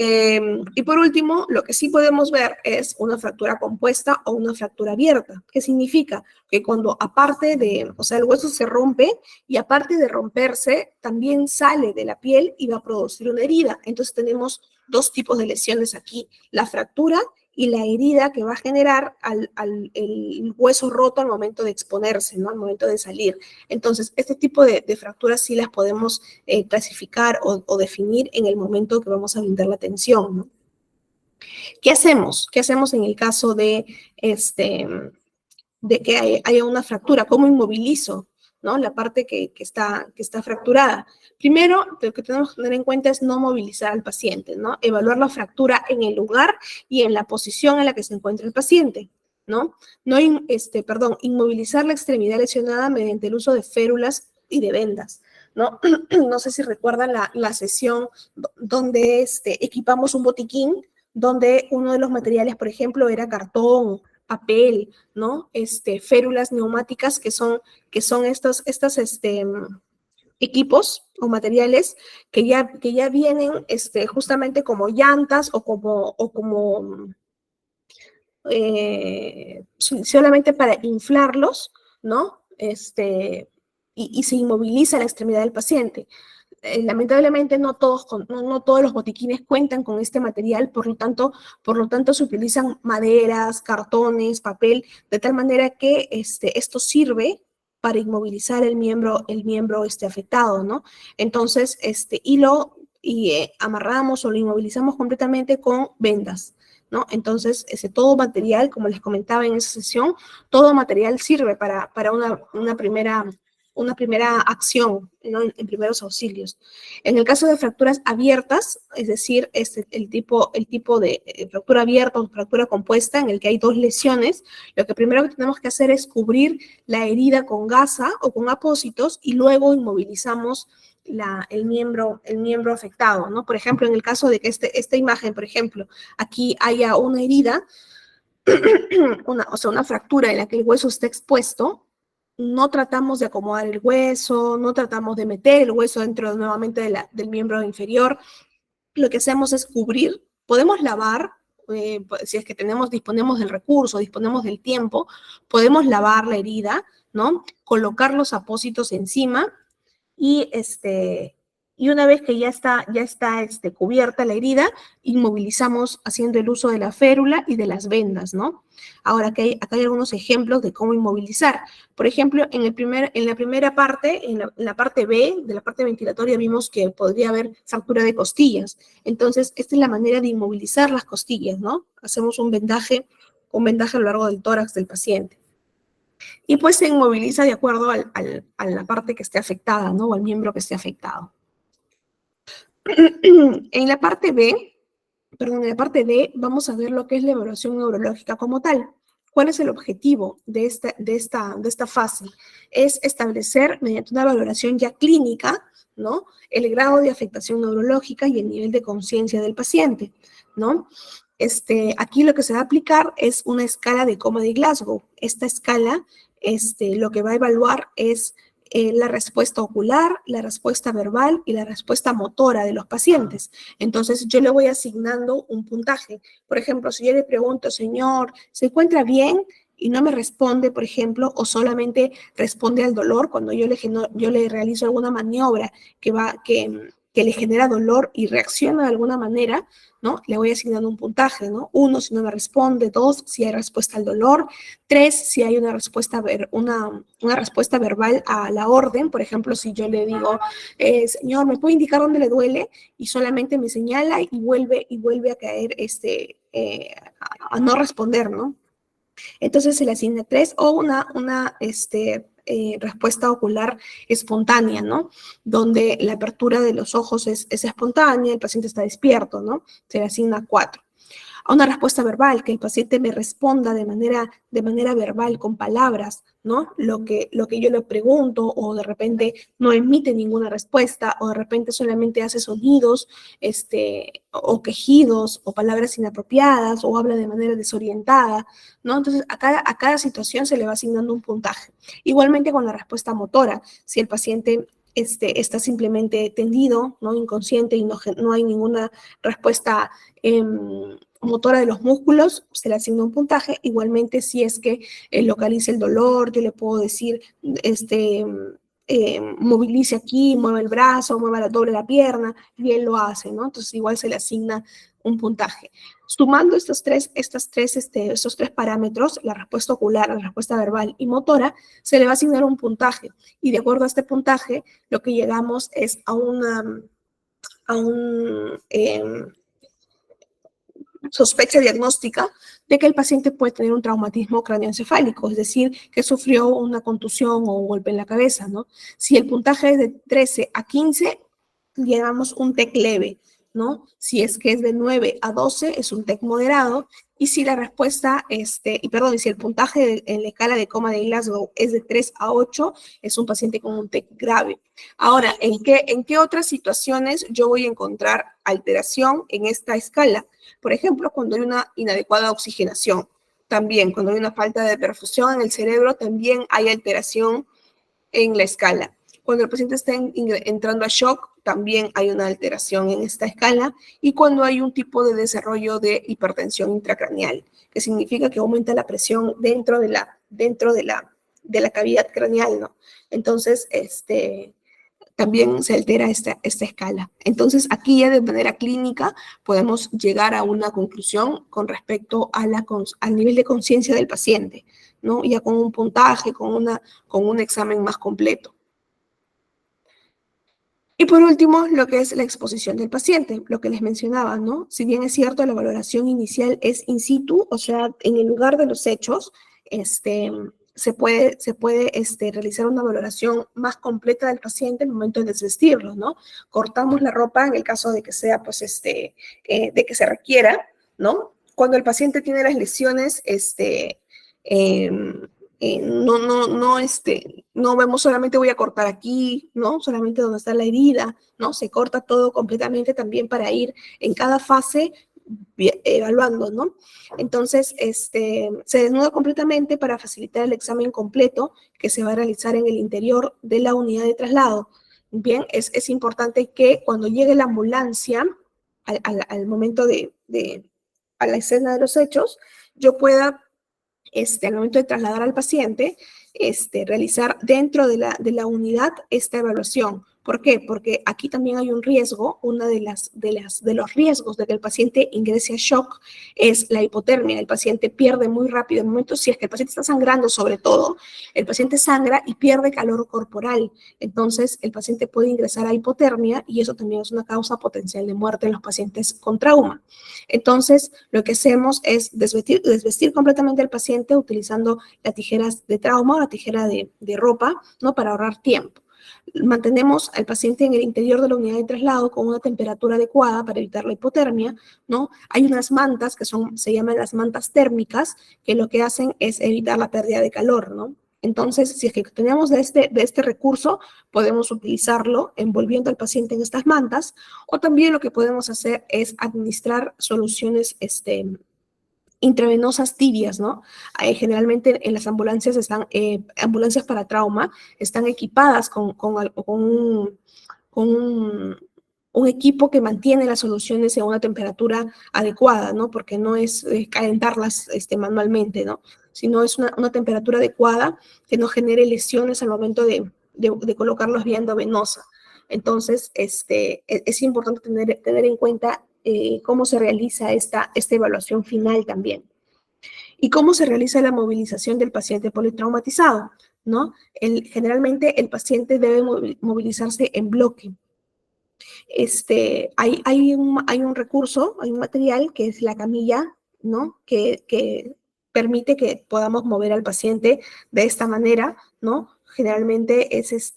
Y por último, lo que sí podemos ver es una fractura compuesta o una fractura abierta. ¿Qué significa? Que cuando o sea, el hueso se rompe y aparte de romperse, también sale de la piel y va a producir una herida. Entonces tenemos dos tipos de lesiones aquí, la fractura y la herida que va a generar el hueso roto al momento de exponerse, ¿no? Al momento de salir. Entonces, este tipo de fracturas sí las podemos clasificar o definir en el momento que vamos a brindar la atención, ¿no? ¿Qué hacemos? ¿Qué hacemos en el caso de que haya una fractura? ¿Cómo inmovilizo, ¿no? La parte que está fracturada? Primero, lo que tenemos que tener en cuenta es no movilizar al paciente, ¿no? Evaluar la fractura en el lugar y en la posición en la que se encuentra el paciente, ¿no? Inmovilizar la extremidad lesionada mediante el uso de férulas y de vendas, ¿no? No sé si recuerdan la sesión donde equipamos un botiquín, donde uno de los materiales, por ejemplo, era cartón, papel, ¿no? Férulas neumáticas que son estos equipos o materiales que ya vienen justamente como llantas o como solamente para inflarlos, ¿no? Y se inmoviliza la extremidad del paciente. Lamentablemente no todos los botiquines cuentan con este material, por lo tanto se utilizan maderas, cartones, papel, de tal manera que esto sirve para inmovilizar el miembro afectado, ¿no? Entonces, amarramos o lo inmovilizamos completamente con vendas, ¿no? Entonces, todo material, como les comentaba en esa sesión, todo material sirve para una primera acción, ¿no? En primeros auxilios. En el caso de fracturas abiertas, es decir, el tipo de fractura abierta o fractura compuesta en el que hay dos lesiones, lo que primero que tenemos que hacer es cubrir la herida con gasa o con apósitos y luego inmovilizamos el miembro afectado, ¿no? Por ejemplo, en el caso de que esta imagen, por ejemplo, aquí haya una herida, o sea, una fractura en la que el hueso está expuesto, no tratamos de acomodar el hueso, no tratamos de meter el hueso dentro nuevamente del miembro inferior. Lo que hacemos es cubrir, podemos lavar, si es que disponemos del recurso, disponemos del tiempo, podemos lavar la herida, ¿no? Colocar los apósitos encima y, y una vez que ya está cubierta la herida, inmovilizamos haciendo el uso de la férula y de las vendas, ¿no? Ahora, acá hay algunos ejemplos de cómo inmovilizar. Por ejemplo, en la primera parte, en la parte B, de la parte ventilatoria, vimos que podría haber fractura de costillas. Entonces, esta es la manera de inmovilizar las costillas, ¿no? Hacemos un vendaje a lo largo del tórax del paciente. Y pues se inmoviliza de acuerdo a la parte que esté afectada, ¿no? O al miembro que esté afectado. En la parte B, vamos a ver lo que es la evaluación neurológica como tal. ¿Cuál es el objetivo de esta fase? Es establecer, mediante una valoración ya clínica, ¿no? El grado de afectación neurológica y el nivel de conciencia del paciente, ¿no? Aquí lo que se va a aplicar es una escala de coma de Glasgow. Esta escala, lo que va a evaluar es la respuesta ocular, la respuesta verbal y la respuesta motora de los pacientes. Entonces, yo le voy asignando un puntaje. Por ejemplo, si yo le pregunto, señor, ¿se encuentra bien? Y no me responde, por ejemplo, o solamente responde al dolor cuando yo le realizo alguna maniobra que le genera dolor y reacciona de alguna manera, ¿no? Le voy asignando un puntaje, ¿no? 1 si no me responde, 2 si hay respuesta al dolor, 3 si hay una respuesta verbal a la orden. Por ejemplo, si yo le digo, señor, ¿me puede indicar dónde le duele? Y solamente me señala y vuelve a caer a no responder, ¿no? Entonces se le asigna 3 o una respuesta ocular espontánea, ¿no? Donde la apertura de los ojos es espontánea, el paciente está despierto, ¿no? Se le asigna 4. A una respuesta verbal, que el paciente me responda de manera verbal, con palabras, ¿no? Lo que yo le pregunto, o de repente no emite ninguna respuesta, o de repente solamente hace sonidos, o quejidos, o palabras inapropiadas, o habla de manera desorientada, ¿no? Entonces, a cada situación se le va asignando un puntaje. Igualmente con la respuesta motora, si el paciente está simplemente tendido, ¿no? Inconsciente, y no hay ninguna respuesta motora de los músculos, se le asigna un puntaje. Igualmente, si es que localiza el dolor, yo le puedo decir, movilice aquí, mueve el brazo, doble la pierna, y él lo hace, ¿no? Entonces, igual se le asigna un puntaje. Sumando estos tres parámetros, la respuesta ocular, la respuesta verbal y motora, se le va a asignar un puntaje. Y de acuerdo a este puntaje, lo que llegamos es a un sospecha diagnóstica de que el paciente puede tener un traumatismo craneoencefálico, es decir, que sufrió una contusión o un golpe en la cabeza, ¿no? Si el puntaje es de 13 a 15, llamamos un TEC leve, ¿no? Si es que es de 9 a 12, es un TEC moderado. Y si la respuesta, y si el puntaje en la escala de coma de Glasgow es de 3 a 8, es un paciente con un TEC grave. Ahora, ¿en qué otras situaciones yo voy a encontrar alteración en esta escala? Por ejemplo, cuando hay una inadecuada oxigenación. También, cuando hay una falta de perfusión en el cerebro, también hay alteración en la escala. Cuando el paciente está entrando a shock, también hay una alteración en esta escala. Y cuando hay un tipo de desarrollo de hipertensión intracraneal, que significa que aumenta la presión dentro de la cavidad craneal, ¿no? Entonces, también se altera esta escala. Entonces, aquí ya de manera clínica podemos llegar a una conclusión con respecto al nivel de conciencia del paciente, ¿no? Ya con un puntaje, con un examen más completo. Y por último, lo que es la exposición del paciente, lo que les mencionaba, ¿no? Si bien es cierto, la valoración inicial es in situ, o sea, en el lugar de los hechos, se puede realizar una valoración más completa del paciente en el momento de desvestirlo, ¿no? Cortamos la ropa en el caso de que sea, pues, de que se requiera, ¿no? Cuando el paciente tiene las lesiones, no vemos solamente voy a cortar aquí, ¿no? Solamente donde está la herida, ¿no? Se corta todo completamente también para ir en cada fase evaluando, ¿no? Entonces, se desnuda completamente para facilitar el examen completo que se va a realizar en el interior de la unidad de traslado. Bien, es importante que cuando llegue la ambulancia, al momento a la escena de los hechos, yo pueda al momento de trasladar al paciente, realizar dentro de la unidad esta evaluación. ¿Por qué? Porque aquí también hay un riesgo. Uno de los riesgos de que el paciente ingrese a shock es la hipotermia. El paciente pierde muy rápido. En el momento, si es que el paciente está sangrando, sobre todo, el paciente sangra y pierde calor corporal. Entonces, el paciente puede ingresar a hipotermia y eso también es una causa potencial de muerte en los pacientes con trauma. Entonces, lo que hacemos es desvestir completamente al paciente utilizando las tijeras de trauma o la tijera de ropa, ¿no? Para ahorrar tiempo. Mantenemos al paciente en el interior de la unidad de traslado con una temperatura adecuada para evitar la hipotermia, ¿no? Hay unas mantas que se llaman las mantas térmicas, que lo que hacen es evitar la pérdida de calor, ¿no? Entonces, si es que tenemos de este recurso, podemos utilizarlo envolviendo al paciente en estas mantas, o también lo que podemos hacer es administrar soluciones intravenosas tibias, ¿no? Generalmente en las ambulancias ambulancias para trauma, están equipadas con un equipo que mantiene las soluciones en una temperatura adecuada, ¿no? Porque no es calentarlas manualmente, ¿no? Sino es una temperatura adecuada que no genere lesiones al momento de colocarlos vía endovenosa. Entonces, es importante tener en cuenta cómo se realiza esta evaluación final también. ¿Y cómo se realiza la movilización del paciente politraumatizado? ¿No? Generalmente el paciente debe movilizarse en bloque. Hay un recurso, hay un material que es la camilla, ¿no? Que permite que podamos mover al paciente de esta manera, ¿no? Generalmente es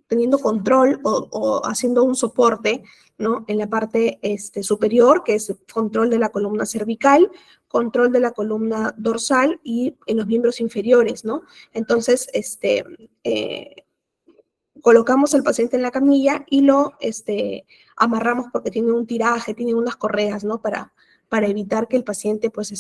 teniendo control o haciendo un soporte, ¿no? En la parte superior, que es control de la columna cervical, control de la columna dorsal y en los miembros inferiores, ¿no? Entonces, colocamos al paciente en la camilla y lo amarramos porque tiene un tiraje, tiene unas correas, ¿no? Para evitar que el paciente, pues,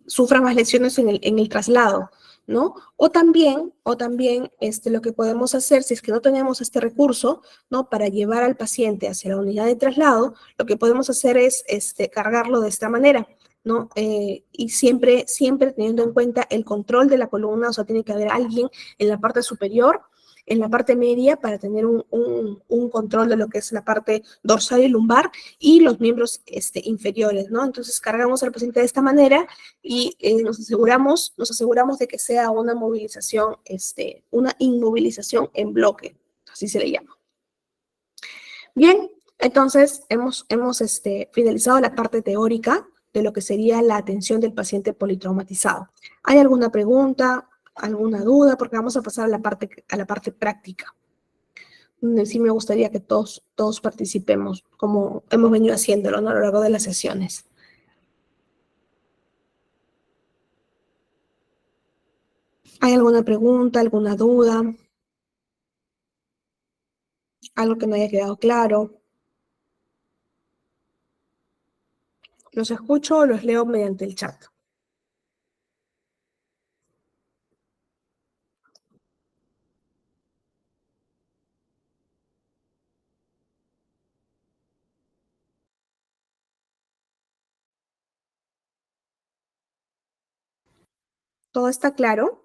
sufra más lesiones en el traslado, ¿no? O también lo que podemos hacer, si es que no tenemos este recurso, ¿no? Para llevar al paciente hacia la unidad de traslado, lo que podemos hacer es cargarlo de esta manera, ¿no? Y siempre teniendo en cuenta el control de la columna, o sea, tiene que haber alguien en la parte superior, en la parte media, para tener un control de lo que es la parte dorsal y lumbar, y los miembros inferiores, ¿no? Entonces cargamos al paciente de esta manera y nos aseguramos de que sea una movilización, una inmovilización en bloque, así se le llama. Bien, entonces hemos finalizado la parte teórica de lo que sería la atención del paciente politraumatizado. ¿Hay alguna pregunta, alguna duda? Porque vamos a pasar a la parte práctica. Sí me gustaría que todos participemos, como hemos venido haciéndolo, ¿no? A lo largo de las sesiones. ¿Hay alguna pregunta, alguna duda? ¿Algo que no haya quedado claro? Los escucho o los leo mediante el chat. ¿Todo está claro?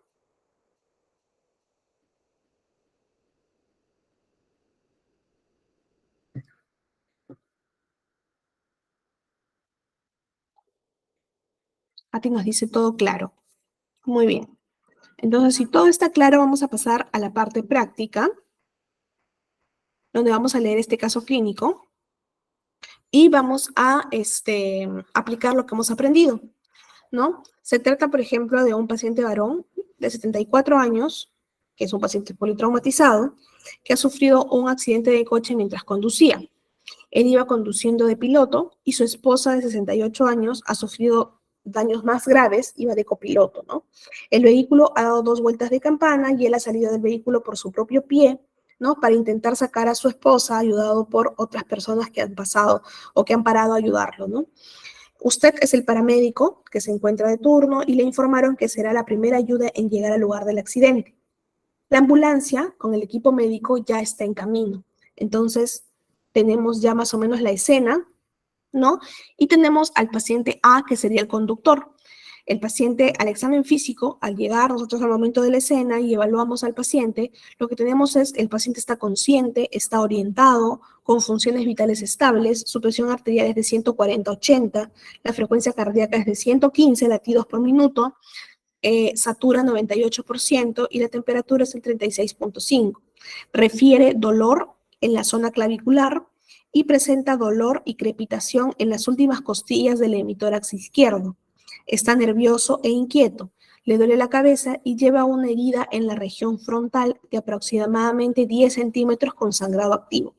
A ti nos dice todo claro. Muy bien. Entonces, si todo está claro, vamos a pasar a la parte práctica, donde vamos a leer este caso clínico y vamos a aplicar lo que hemos aprendido, ¿no? Se trata, por ejemplo, de un paciente varón de 74 años, que es un paciente politraumatizado, que ha sufrido un accidente de coche mientras conducía. Él iba conduciendo de piloto y su esposa de 68 años ha sufrido daños más graves, iba de copiloto, ¿no? El vehículo ha dado 2 vueltas de campana y él ha salido del vehículo por su propio pie, ¿no? Para intentar sacar a su esposa, ayudado por otras personas que han pasado o que han parado a ayudarlo, ¿no? Usted es el paramédico que se encuentra de turno y le informaron que será la primera ayuda en llegar al lugar del accidente. La ambulancia con el equipo médico ya está en camino. Entonces, tenemos ya más o menos la escena, ¿no? Y tenemos al paciente A, que sería el conductor. El paciente, al examen físico, al llegar nosotros al momento de la escena y evaluamos al paciente, lo que tenemos es el paciente está consciente, está orientado, con funciones vitales estables, su presión arterial es de 140/80, la frecuencia cardíaca es de 115 latidos por minuto, satura 98% y la temperatura es el 36.5. Refiere dolor en la zona clavicular y presenta dolor y crepitación en las últimas costillas del hemitórax izquierdo. Está nervioso e inquieto, le duele la cabeza y lleva una herida en la región frontal de aproximadamente 10 centímetros con sangrado activo.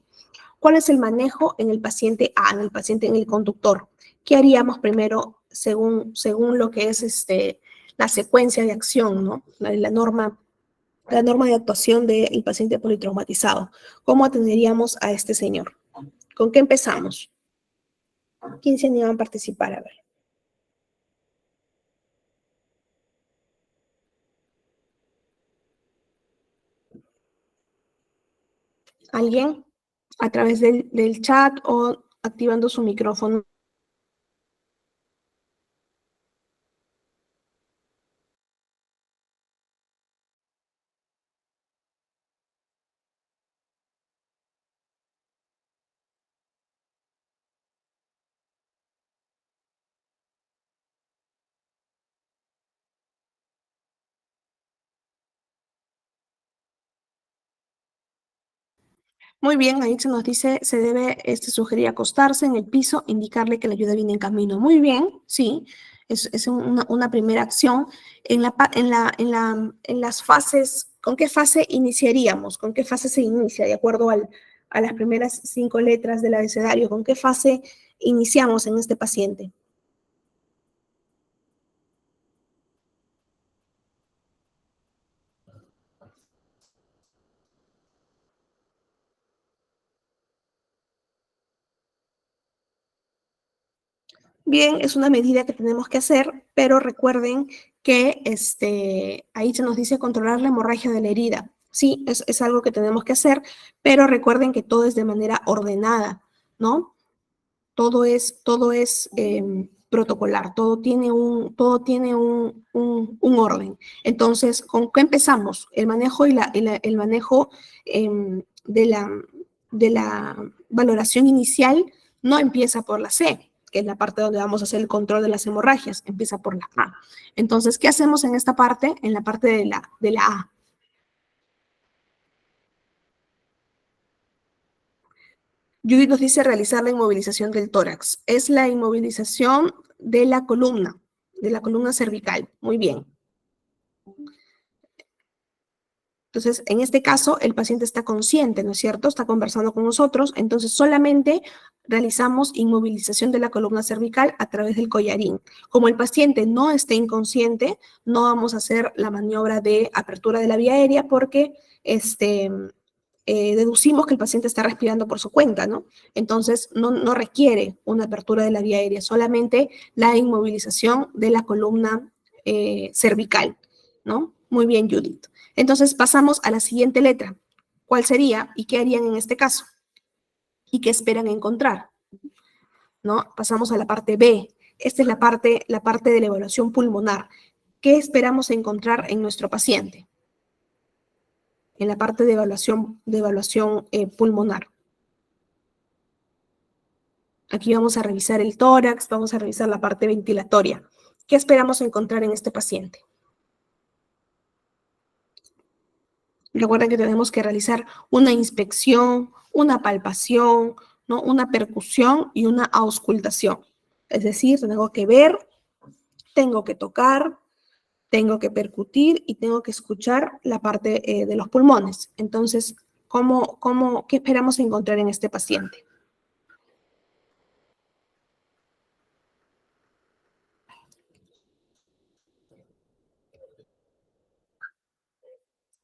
¿Cuál es el manejo en el paciente A, en el conductor? ¿Qué haríamos primero según lo que es la secuencia de acción, ¿no? La norma de actuación del paciente politraumatizado. ¿Cómo atenderíamos a este señor? ¿Con qué empezamos? ¿Quién se anima a participar? A ver. ¿Alguien? A través del chat o activando su micrófono. Muy bien, ahí se nos dice, se debe sugerir acostarse en el piso, indicarle que la ayuda viene en camino. Muy bien, sí, es una primera acción. En las fases, ¿con qué fase iniciaríamos? ¿Con qué fase se inicia? De acuerdo a las primeras 5 letras del abecedario, ¿con qué fase iniciamos en este paciente? Bien, es una medida que tenemos que hacer, pero recuerden que ahí se nos dice controlar la hemorragia de la herida. Sí, es algo que tenemos que hacer, pero recuerden que todo es de manera ordenada, ¿no? Todo es protocolar, todo tiene un orden. Entonces, ¿con qué empezamos? El manejo, el manejo de la valoración inicial no empieza por la C, que es la parte donde vamos a hacer el control de las hemorragias, empieza por la A. Entonces, ¿qué hacemos en esta parte? En la parte de la A. Judith nos dice realizar la inmovilización del tórax. Es la inmovilización de la columna cervical. Muy bien. Entonces, en este caso, el paciente está consciente, ¿no es cierto? Está conversando con nosotros, entonces solamente realizamos inmovilización de la columna cervical a través del collarín. Como el paciente no esté inconsciente, no vamos a hacer la maniobra de apertura de la vía aérea porque deducimos que el paciente está respirando por su cuenta, ¿no? Entonces, no requiere una apertura de la vía aérea, solamente la inmovilización de la columna cervical, ¿no? Muy bien, Judith. Entonces, pasamos a la siguiente letra. ¿Cuál sería y qué harían en este caso? ¿Y qué esperan encontrar? ¿No? Pasamos a la parte B. Esta es la parte de la evaluación pulmonar. ¿Qué esperamos encontrar en nuestro paciente? En la parte de evaluación pulmonar. Aquí vamos a revisar el tórax, vamos a revisar la parte ventilatoria. ¿Qué esperamos encontrar en este paciente? Recuerden que tenemos que realizar una inspección, una palpación, ¿no? Una percusión y una auscultación. Es decir, tengo que ver, tengo que tocar, tengo que percutir y tengo que escuchar la parte de los pulmones. Entonces, ¿qué esperamos encontrar en este paciente?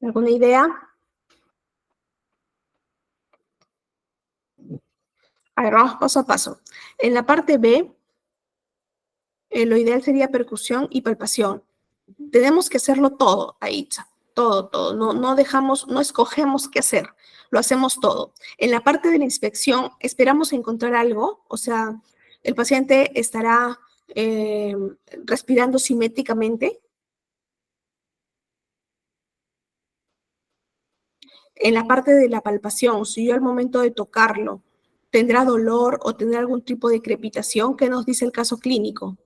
¿Alguna idea? A ver, vamos paso a paso. En la parte B, lo ideal sería percusión y palpación. Tenemos que hacerlo todo, Aitza, todo. No dejamos, no escogemos qué hacer, lo hacemos todo. En la parte de la inspección, esperamos encontrar algo, o sea, el paciente estará eh, respirando simétricamente. En la parte de la palpación, si yo al momento de tocarlo tendrá dolor o tendrá algún tipo de crepitación, ¿qué nos dice el caso clínico?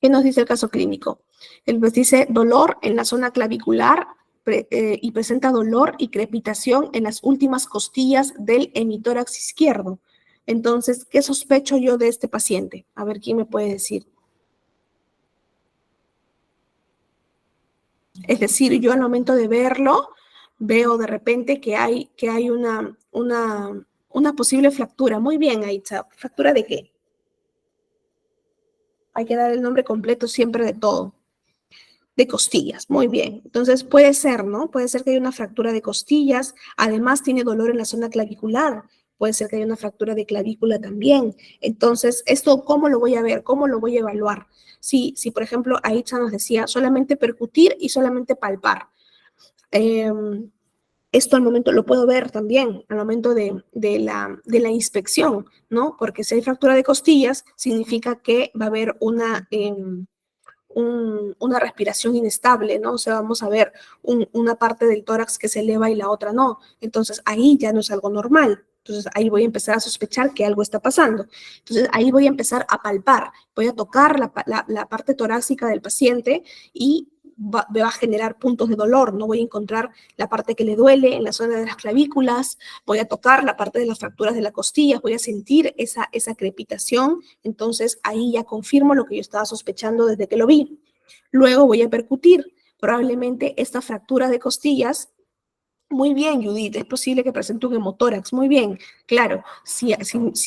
¿Qué nos dice el caso clínico? Él nos dice dolor en la zona clavicular y presenta dolor y crepitación en las últimas costillas del hemitórax izquierdo. Entonces, ¿qué sospecho yo de este paciente? A ver, ¿quién me puede decir? Es decir, yo al momento de verlo, veo de repente que hay una posible fractura. Muy bien, Aitza. ¿Fractura de qué? Hay que dar el nombre completo siempre de todo. De costillas, muy bien. Entonces puede ser, ¿no? Puede ser que haya una fractura de costillas, además tiene dolor en la zona clavicular, puede ser que haya una fractura de clavícula también. Entonces, esto, ¿cómo lo voy a ver? ¿Cómo lo voy a evaluar? Si por ejemplo, Aitza nos decía solamente percutir y solamente palpar. Esto al momento lo puedo ver también, al momento de la inspección, ¿no? Porque si hay fractura de costillas, significa que va a haber una respiración inestable, ¿no? O sea, vamos a ver una parte del tórax que se eleva y la otra no. Entonces, ahí ya no es algo normal. Entonces, ahí voy a empezar a sospechar que algo está pasando. Entonces, ahí voy a empezar a palpar, voy a tocar la parte torácica del paciente y me va a generar puntos de dolor, no voy a encontrar la parte que le duele en la zona de las clavículas, voy a tocar la parte de las fracturas de la costilla, voy a sentir esa crepitación, entonces ahí ya confirmo lo que yo estaba sospechando desde que lo vi. Luego voy a percutir, probablemente esta fractura de costillas. Muy bien, Judith, es posible que presente un hemotórax. Muy bien, claro, si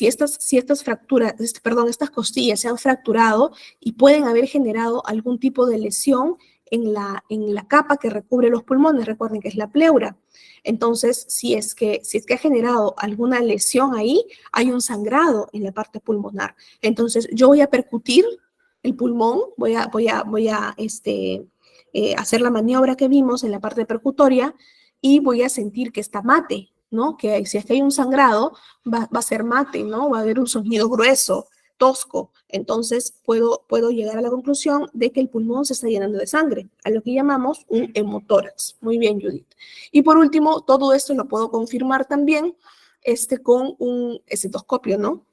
estas fracturas, perdón, estas costillas se han fracturado y pueden haber generado algún tipo de lesión en la capa que recubre los pulmones, recuerden que es la pleura. Entonces, si es que ha generado alguna lesión ahí, hay un sangrado en la parte pulmonar. Entonces, yo voy a percutir el pulmón, hacer la maniobra que vimos en la parte percutoria y voy a sentir que está mate, ¿no? Que si es que hay un sangrado, va a ser mate, ¿no? Va a haber un sonido grueso, tosco. Entonces puedo llegar a la conclusión de que el pulmón se está llenando de sangre, a lo que llamamos un hemotórax. Muy bien, Judith. Y por último, todo esto lo puedo confirmar también con un estetoscopio, ¿no?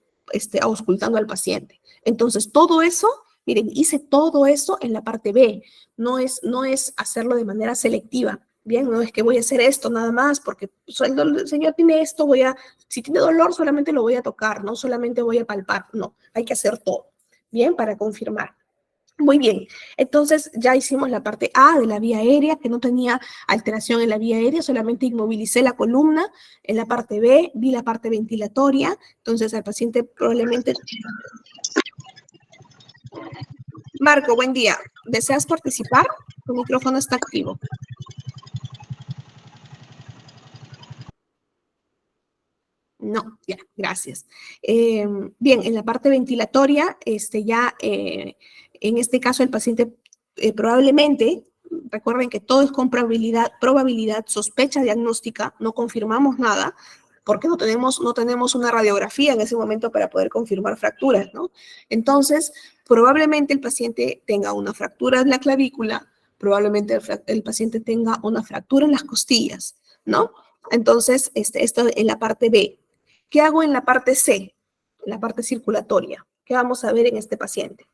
Auscultando al paciente. Entonces, todo eso, miren, hice todo eso en la parte B. No es hacerlo de manera selectiva. Bien, no es que voy a hacer esto nada más porque el señor tiene esto, si tiene dolor solamente lo voy a tocar, no solamente voy a palpar, no, hay que hacer todo, bien, para confirmar. Muy bien, entonces ya hicimos la parte A de la vía aérea, que no tenía alteración en la vía aérea, solamente inmovilicé la columna. En la parte B vi la parte ventilatoria, entonces al paciente probablemente... Marco, buen día. ¿Deseas participar? Tu micrófono está activo. No, ya, gracias. Bien, en la parte ventilatoria, en este caso el paciente probablemente, recuerden que todo es con probabilidad, sospecha diagnóstica, no confirmamos nada, porque no tenemos una radiografía en ese momento para poder confirmar fracturas, ¿no? Entonces, probablemente el paciente tenga una fractura en la clavícula, probablemente el paciente tenga una fractura en las costillas, ¿no? Entonces, esto en la parte B. ¿Qué hago en la parte C? En la parte circulatoria. ¿Qué vamos a ver en este paciente?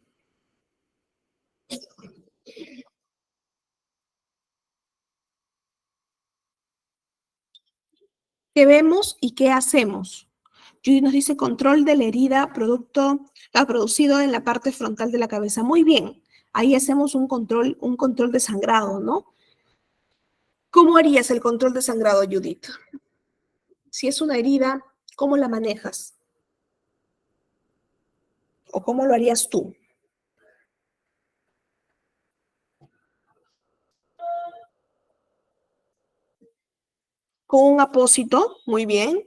¿Qué vemos y qué hacemos? Judy nos dice control de la herida producido en la parte frontal de la cabeza. Muy bien, ahí hacemos un control de sangrado, ¿no? ¿Cómo harías el control de sangrado, Judith? Si es una herida, ¿cómo la manejas? ¿O cómo lo harías tú? Con un apósito, muy bien.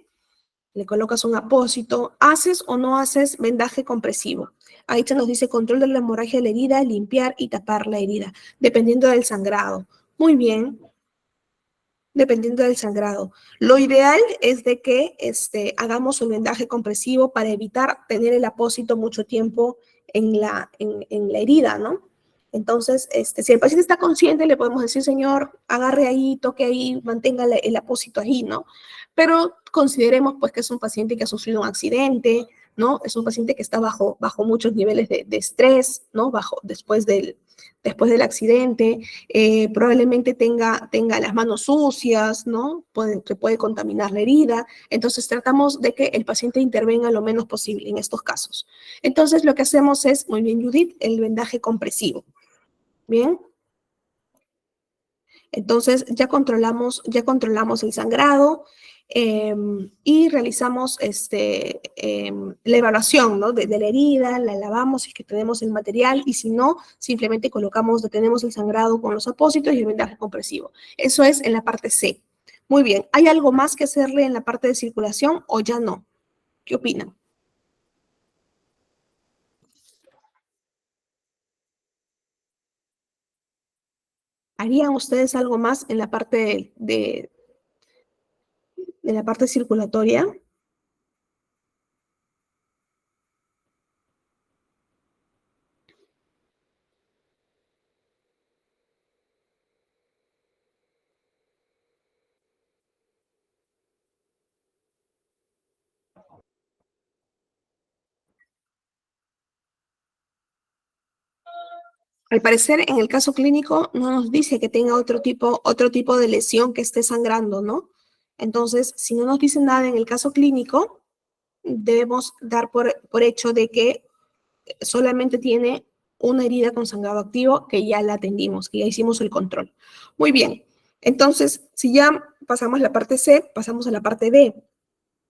Le colocas un apósito. ¿Haces o no haces vendaje compresivo? Ahí se nos dice control de la hemorragia de la herida, limpiar y tapar la herida, dependiendo del sangrado. Muy bien, dependiendo del sangrado. Lo ideal es de que hagamos un vendaje compresivo para evitar tener el apósito mucho tiempo en la herida, ¿no? Entonces, si el paciente está consciente, le podemos decir, señor, agarre ahí, toque ahí, mantenga el apósito ahí, ¿no? Pero consideremos pues que es un paciente que ha sufrido un accidente, ¿no? Es un paciente que está bajo muchos niveles de estrés, ¿no? Después del accidente, probablemente tenga las manos sucias, ¿no? Se puede contaminar la herida. Entonces tratamos de que el paciente intervenga lo menos posible en estos casos. Entonces lo que hacemos es, muy bien Judith, el vendaje compresivo. Bien. Entonces, ya controlamos el sangrado y realizamos la evaluación, ¿no? de la herida, la lavamos si es que tenemos el material y si no, simplemente detenemos el sangrado con los apósitos y el vendaje compresivo. Eso es en la parte C. Muy bien, ¿hay algo más que hacerle en la parte de circulación o ya no? ¿Qué opinan? ¿Harían ustedes algo más en la parte de la parte circulatoria? Al parecer, en el caso clínico, no nos dice que tenga otro tipo de lesión que esté sangrando, ¿no? Entonces, si no nos dice nada en el caso clínico, debemos dar por hecho de que solamente tiene una herida con sangrado activo que ya la atendimos, que ya hicimos el control. Muy bien. Entonces, si ya pasamos la parte C, pasamos a la parte D,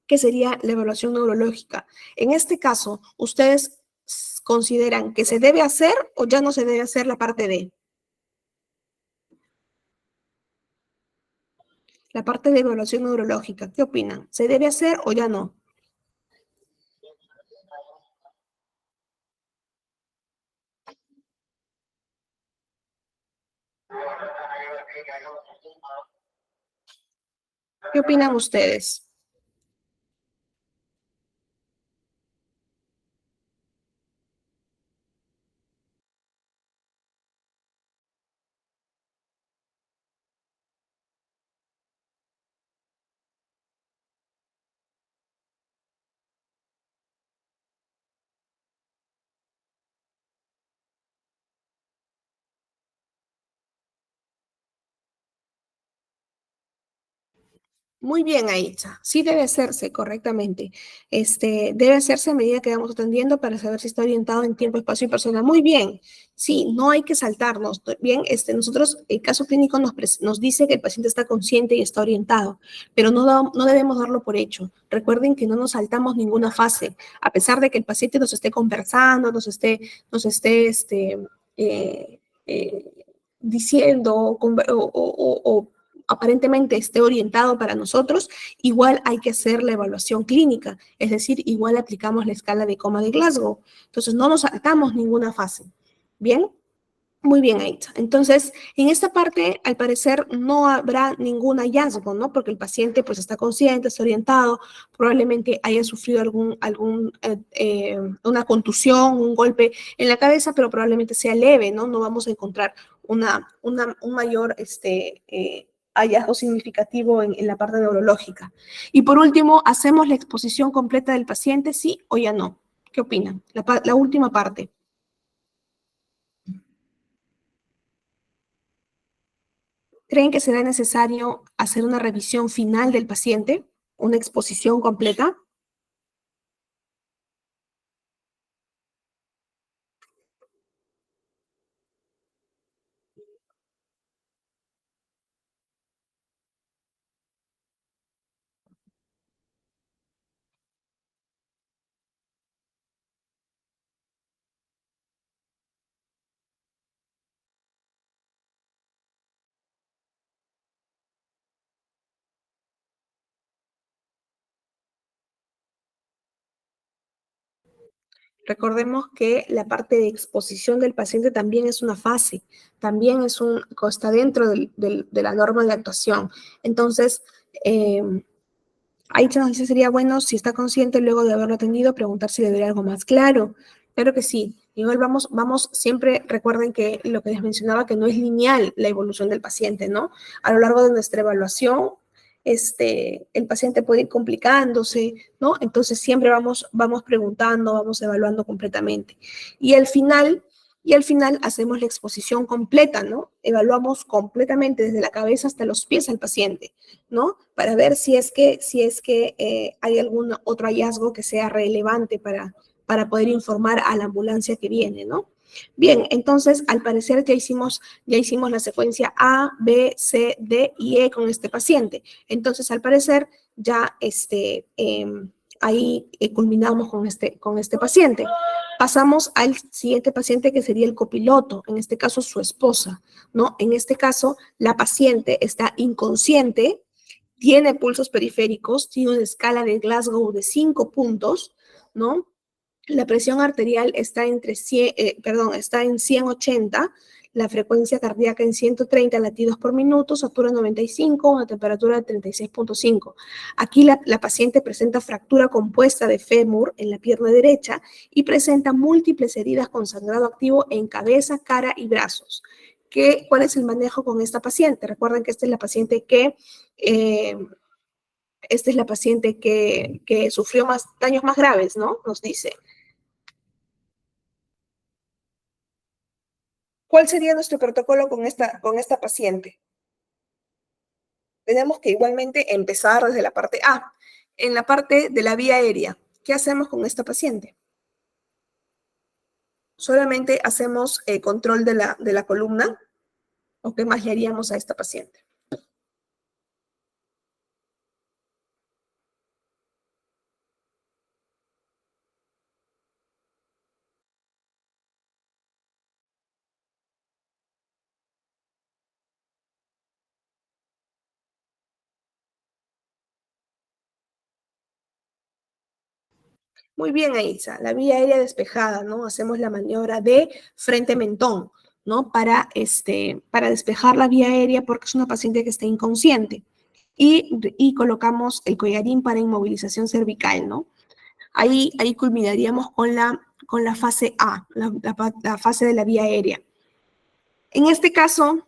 que sería la evaluación neurológica. En este caso, ¿ustedes consideran que se debe hacer o ya no se debe hacer la parte D? La parte de evaluación neurológica, ¿qué opinan? ¿Se debe hacer o ya no? ¿Qué opinan ustedes? Muy bien, Aitza. Sí debe hacerse correctamente. Debe hacerse a medida que vamos atendiendo para saber si está orientado en tiempo, espacio y persona. Muy bien. Sí, no hay que saltarnos. Bien, nosotros, el caso clínico nos dice que el paciente está consciente y está orientado, pero no debemos darlo por hecho. Recuerden que no nos saltamos ninguna fase. A pesar de que el paciente nos esté conversando, nos esté eh, eh, diciendo o aparentemente esté orientado para nosotros, igual hay que hacer la evaluación clínica, es decir, igual aplicamos la escala de coma de Glasgow. Entonces, no nos saltamos ninguna fase. ¿Bien? Muy bien, Aitza. Entonces, en esta parte, al parecer, no habrá ningún hallazgo, ¿no? Porque el paciente, pues, está consciente, está orientado, probablemente haya sufrido una contusión, un golpe en la cabeza, pero probablemente sea leve, ¿no? No vamos a encontrar un mayor hallazgo significativo en la parte neurológica. Y por último, ¿hacemos la exposición completa del paciente, sí o ya no? ¿Qué opinan? La última parte. ¿Creen que será necesario hacer una revisión final del paciente, una exposición completa? Recordemos que la parte de exposición del paciente también es una fase, también está dentro de la norma de actuación. Entonces, eh, ahí entonces sería bueno, si está consciente luego de haberlo atendido, preguntar si le daría algo más claro. Claro que sí. Igual vamos, siempre recuerden que lo que les mencionaba, que no es lineal la evolución del paciente, ¿no? A lo largo de nuestra evaluación, el paciente puede ir complicándose, ¿no? Entonces siempre vamos preguntando, vamos evaluando completamente. Y al final, y al final hacemos la exposición completa, ¿no? Evaluamos completamente desde la cabeza hasta los pies al paciente, ¿no? Para ver si es que hay algún otro hallazgo que sea relevante para poder informar a la ambulancia que viene, ¿no? Bien, entonces al parecer ya hicimos la secuencia A, B, C, D y E con este paciente. Entonces al parecer ya ahí culminamos con este paciente. Pasamos al siguiente paciente que sería el copiloto, en este caso su esposa, ¿no? En este caso la paciente está inconsciente, tiene pulsos periféricos, tiene una escala de Glasgow de 5 puntos, ¿no? La presión arterial está, está en 180, la frecuencia cardíaca en 130 latidos por minuto, satura 95, una temperatura de 36,5. Aquí la paciente presenta fractura compuesta de fémur en la pierna derecha y presenta múltiples heridas con sangrado activo en cabeza, cara y brazos. ¿Cuál es el manejo con esta paciente? Recuerden que esta es la paciente eh, que sufrió más daños más graves, ¿no? Nos dice. ¿Cuál sería nuestro protocolo con esta paciente? Tenemos que igualmente empezar desde la parte A. En la parte de la vía aérea, ¿qué hacemos con esta paciente? Solamente hacemos control de la columna, ¿o qué más le haríamos a esta paciente? Muy bien, Aisa, la vía aérea despejada, ¿no? Hacemos la maniobra de frente-mentón, ¿no? Para despejar la vía aérea porque es una paciente que está inconsciente. Y colocamos el collarín para inmovilización cervical, ¿no? Ahí culminaríamos con la fase A, la fase de la vía aérea. En este caso,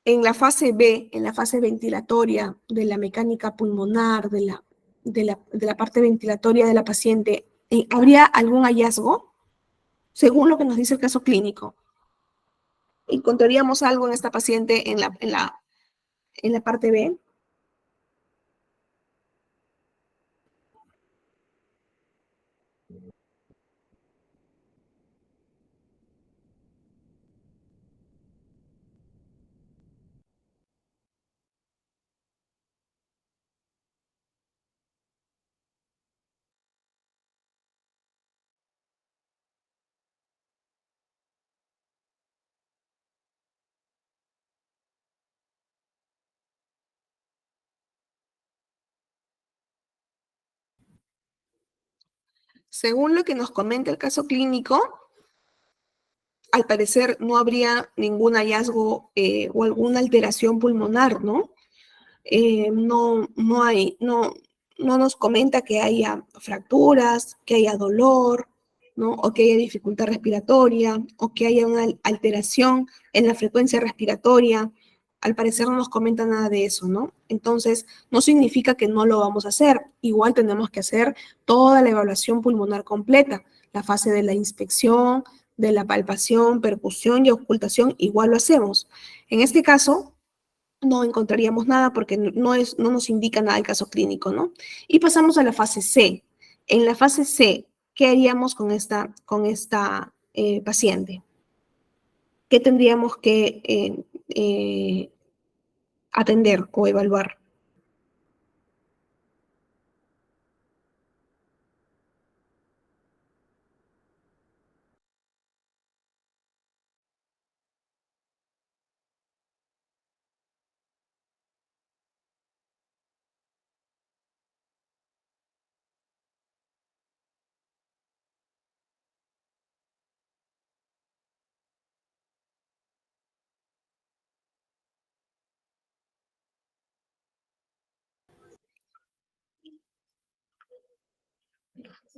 en la fase B, en la fase ventilatoria de la mecánica pulmonar, de la parte ventilatoria de la paciente, ¿habría algún hallazgo? Según lo que nos dice el caso clínico, ¿encontraríamos algo en esta paciente en la parte B? Según lo que nos comenta el caso clínico, al parecer no habría ningún hallazgo o alguna alteración pulmonar, ¿no? No nos comenta que haya fracturas, que haya dolor, ¿no? O que haya dificultad respiratoria, o que haya una alteración en la frecuencia respiratoria. Al parecer no nos comenta nada de eso, ¿no? Entonces, no significa que no lo vamos a hacer. Igual tenemos que hacer toda la evaluación pulmonar completa, la fase de la inspección, de la palpación, percusión y ocultación, igual lo hacemos. En este caso, no encontraríamos nada porque no nos indica nada el caso clínico, ¿no? Y pasamos a la fase C. En la fase C, ¿qué haríamos con esta paciente? ¿Qué tendríamos que atender o evaluar?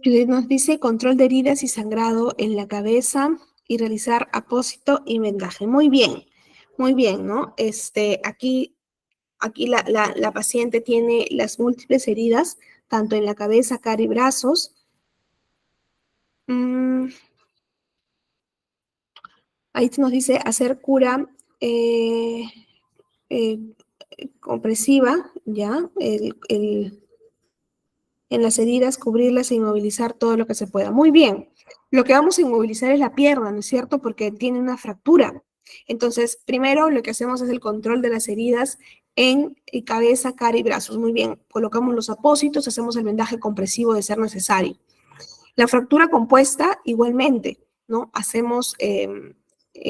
Judith nos dice control de heridas y sangrado en la cabeza y realizar apósito y vendaje. Muy bien, ¿no? Aquí la paciente tiene las múltiples heridas, tanto en la cabeza, cara y brazos. Mm, ahí nos dice hacer cura eh, eh, compresiva, ¿ya? En las heridas, cubrirlas e inmovilizar todo lo que se pueda. Muy bien. Lo que vamos a inmovilizar es la pierna, ¿no es cierto? Porque tiene una fractura. Entonces, primero lo que hacemos es el control de las heridas en cabeza, cara y brazos. Muy bien, colocamos los apósitos, hacemos el vendaje compresivo de ser necesario. La fractura compuesta, igualmente, ¿no? Hacemos,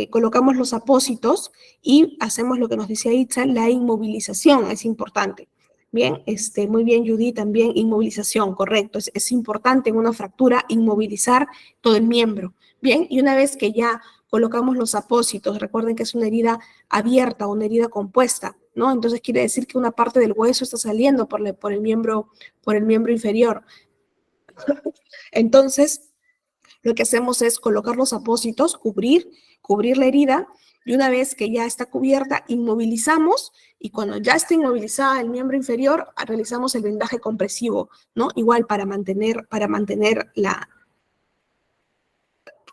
colocamos los apósitos y hacemos lo que nos decía Itza, la inmovilización, es importante. Bien, muy bien, Judy, también inmovilización, correcto. Es importante en una fractura inmovilizar todo el miembro. Bien, y una vez que ya colocamos los apósitos, recuerden que es una herida abierta, una herida compuesta, ¿no? Entonces quiere decir que una parte del hueso está saliendo por el miembro inferior. Entonces, lo que hacemos es colocar los apósitos, cubrir la herida, y una vez que ya está cubierta, inmovilizamos, y cuando ya está inmovilizada el miembro inferior, realizamos el vendaje compresivo, ¿no? Igual para mantener la...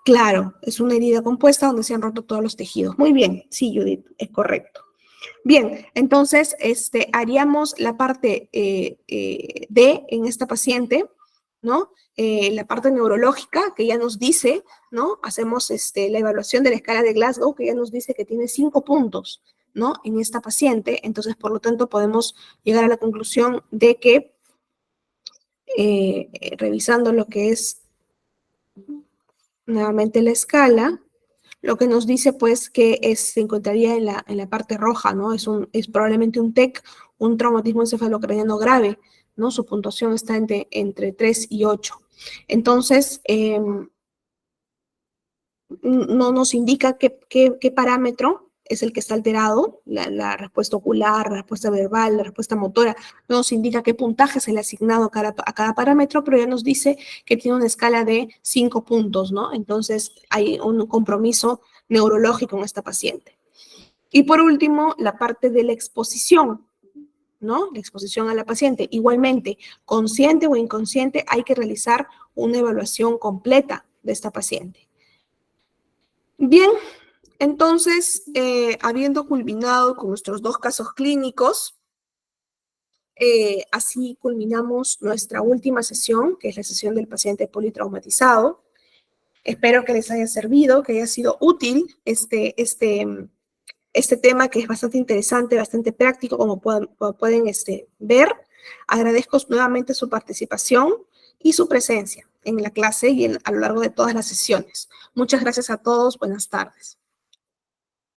Claro, es una herida compuesta donde se han roto todos los tejidos. Muy bien, sí, Judith, es correcto. Bien, entonces haríamos la parte D en esta paciente, ¿no? La parte neurológica que ya nos dice, ¿no? Hacemos la evaluación de la escala de Glasgow que ya nos dice que tiene 5 puntos, ¿no? En esta paciente, entonces por lo tanto podemos llegar a la conclusión de que revisando lo que es nuevamente la escala, lo que nos dice pues que se encontraría en la parte roja, ¿no? Es probablemente un TEC, un traumatismo encefalocraniano grave, ¿no? Su puntuación está entre 3 y 8. Entonces, no nos indica qué parámetro es el que está alterado, la respuesta ocular, la respuesta verbal, la respuesta motora, no nos indica qué puntaje se le ha asignado a cada parámetro, pero ya nos dice que tiene una escala de 5 puntos, ¿no? Entonces hay un compromiso neurológico en esta paciente. Y por último, la parte de la exposición, ¿no? La exposición a la paciente. Igualmente, consciente o inconsciente, hay que realizar una evaluación completa de esta paciente. Bien, entonces, habiendo culminado con nuestros 2 casos clínicos, así culminamos nuestra última sesión, que es la sesión del paciente politraumatizado. Espero que les haya servido, que haya sido útil este tema que es bastante interesante, bastante práctico, como pueden ver. Agradezco nuevamente su participación y su presencia en la clase y a lo largo de todas las sesiones. Muchas gracias a todos. Buenas tardes.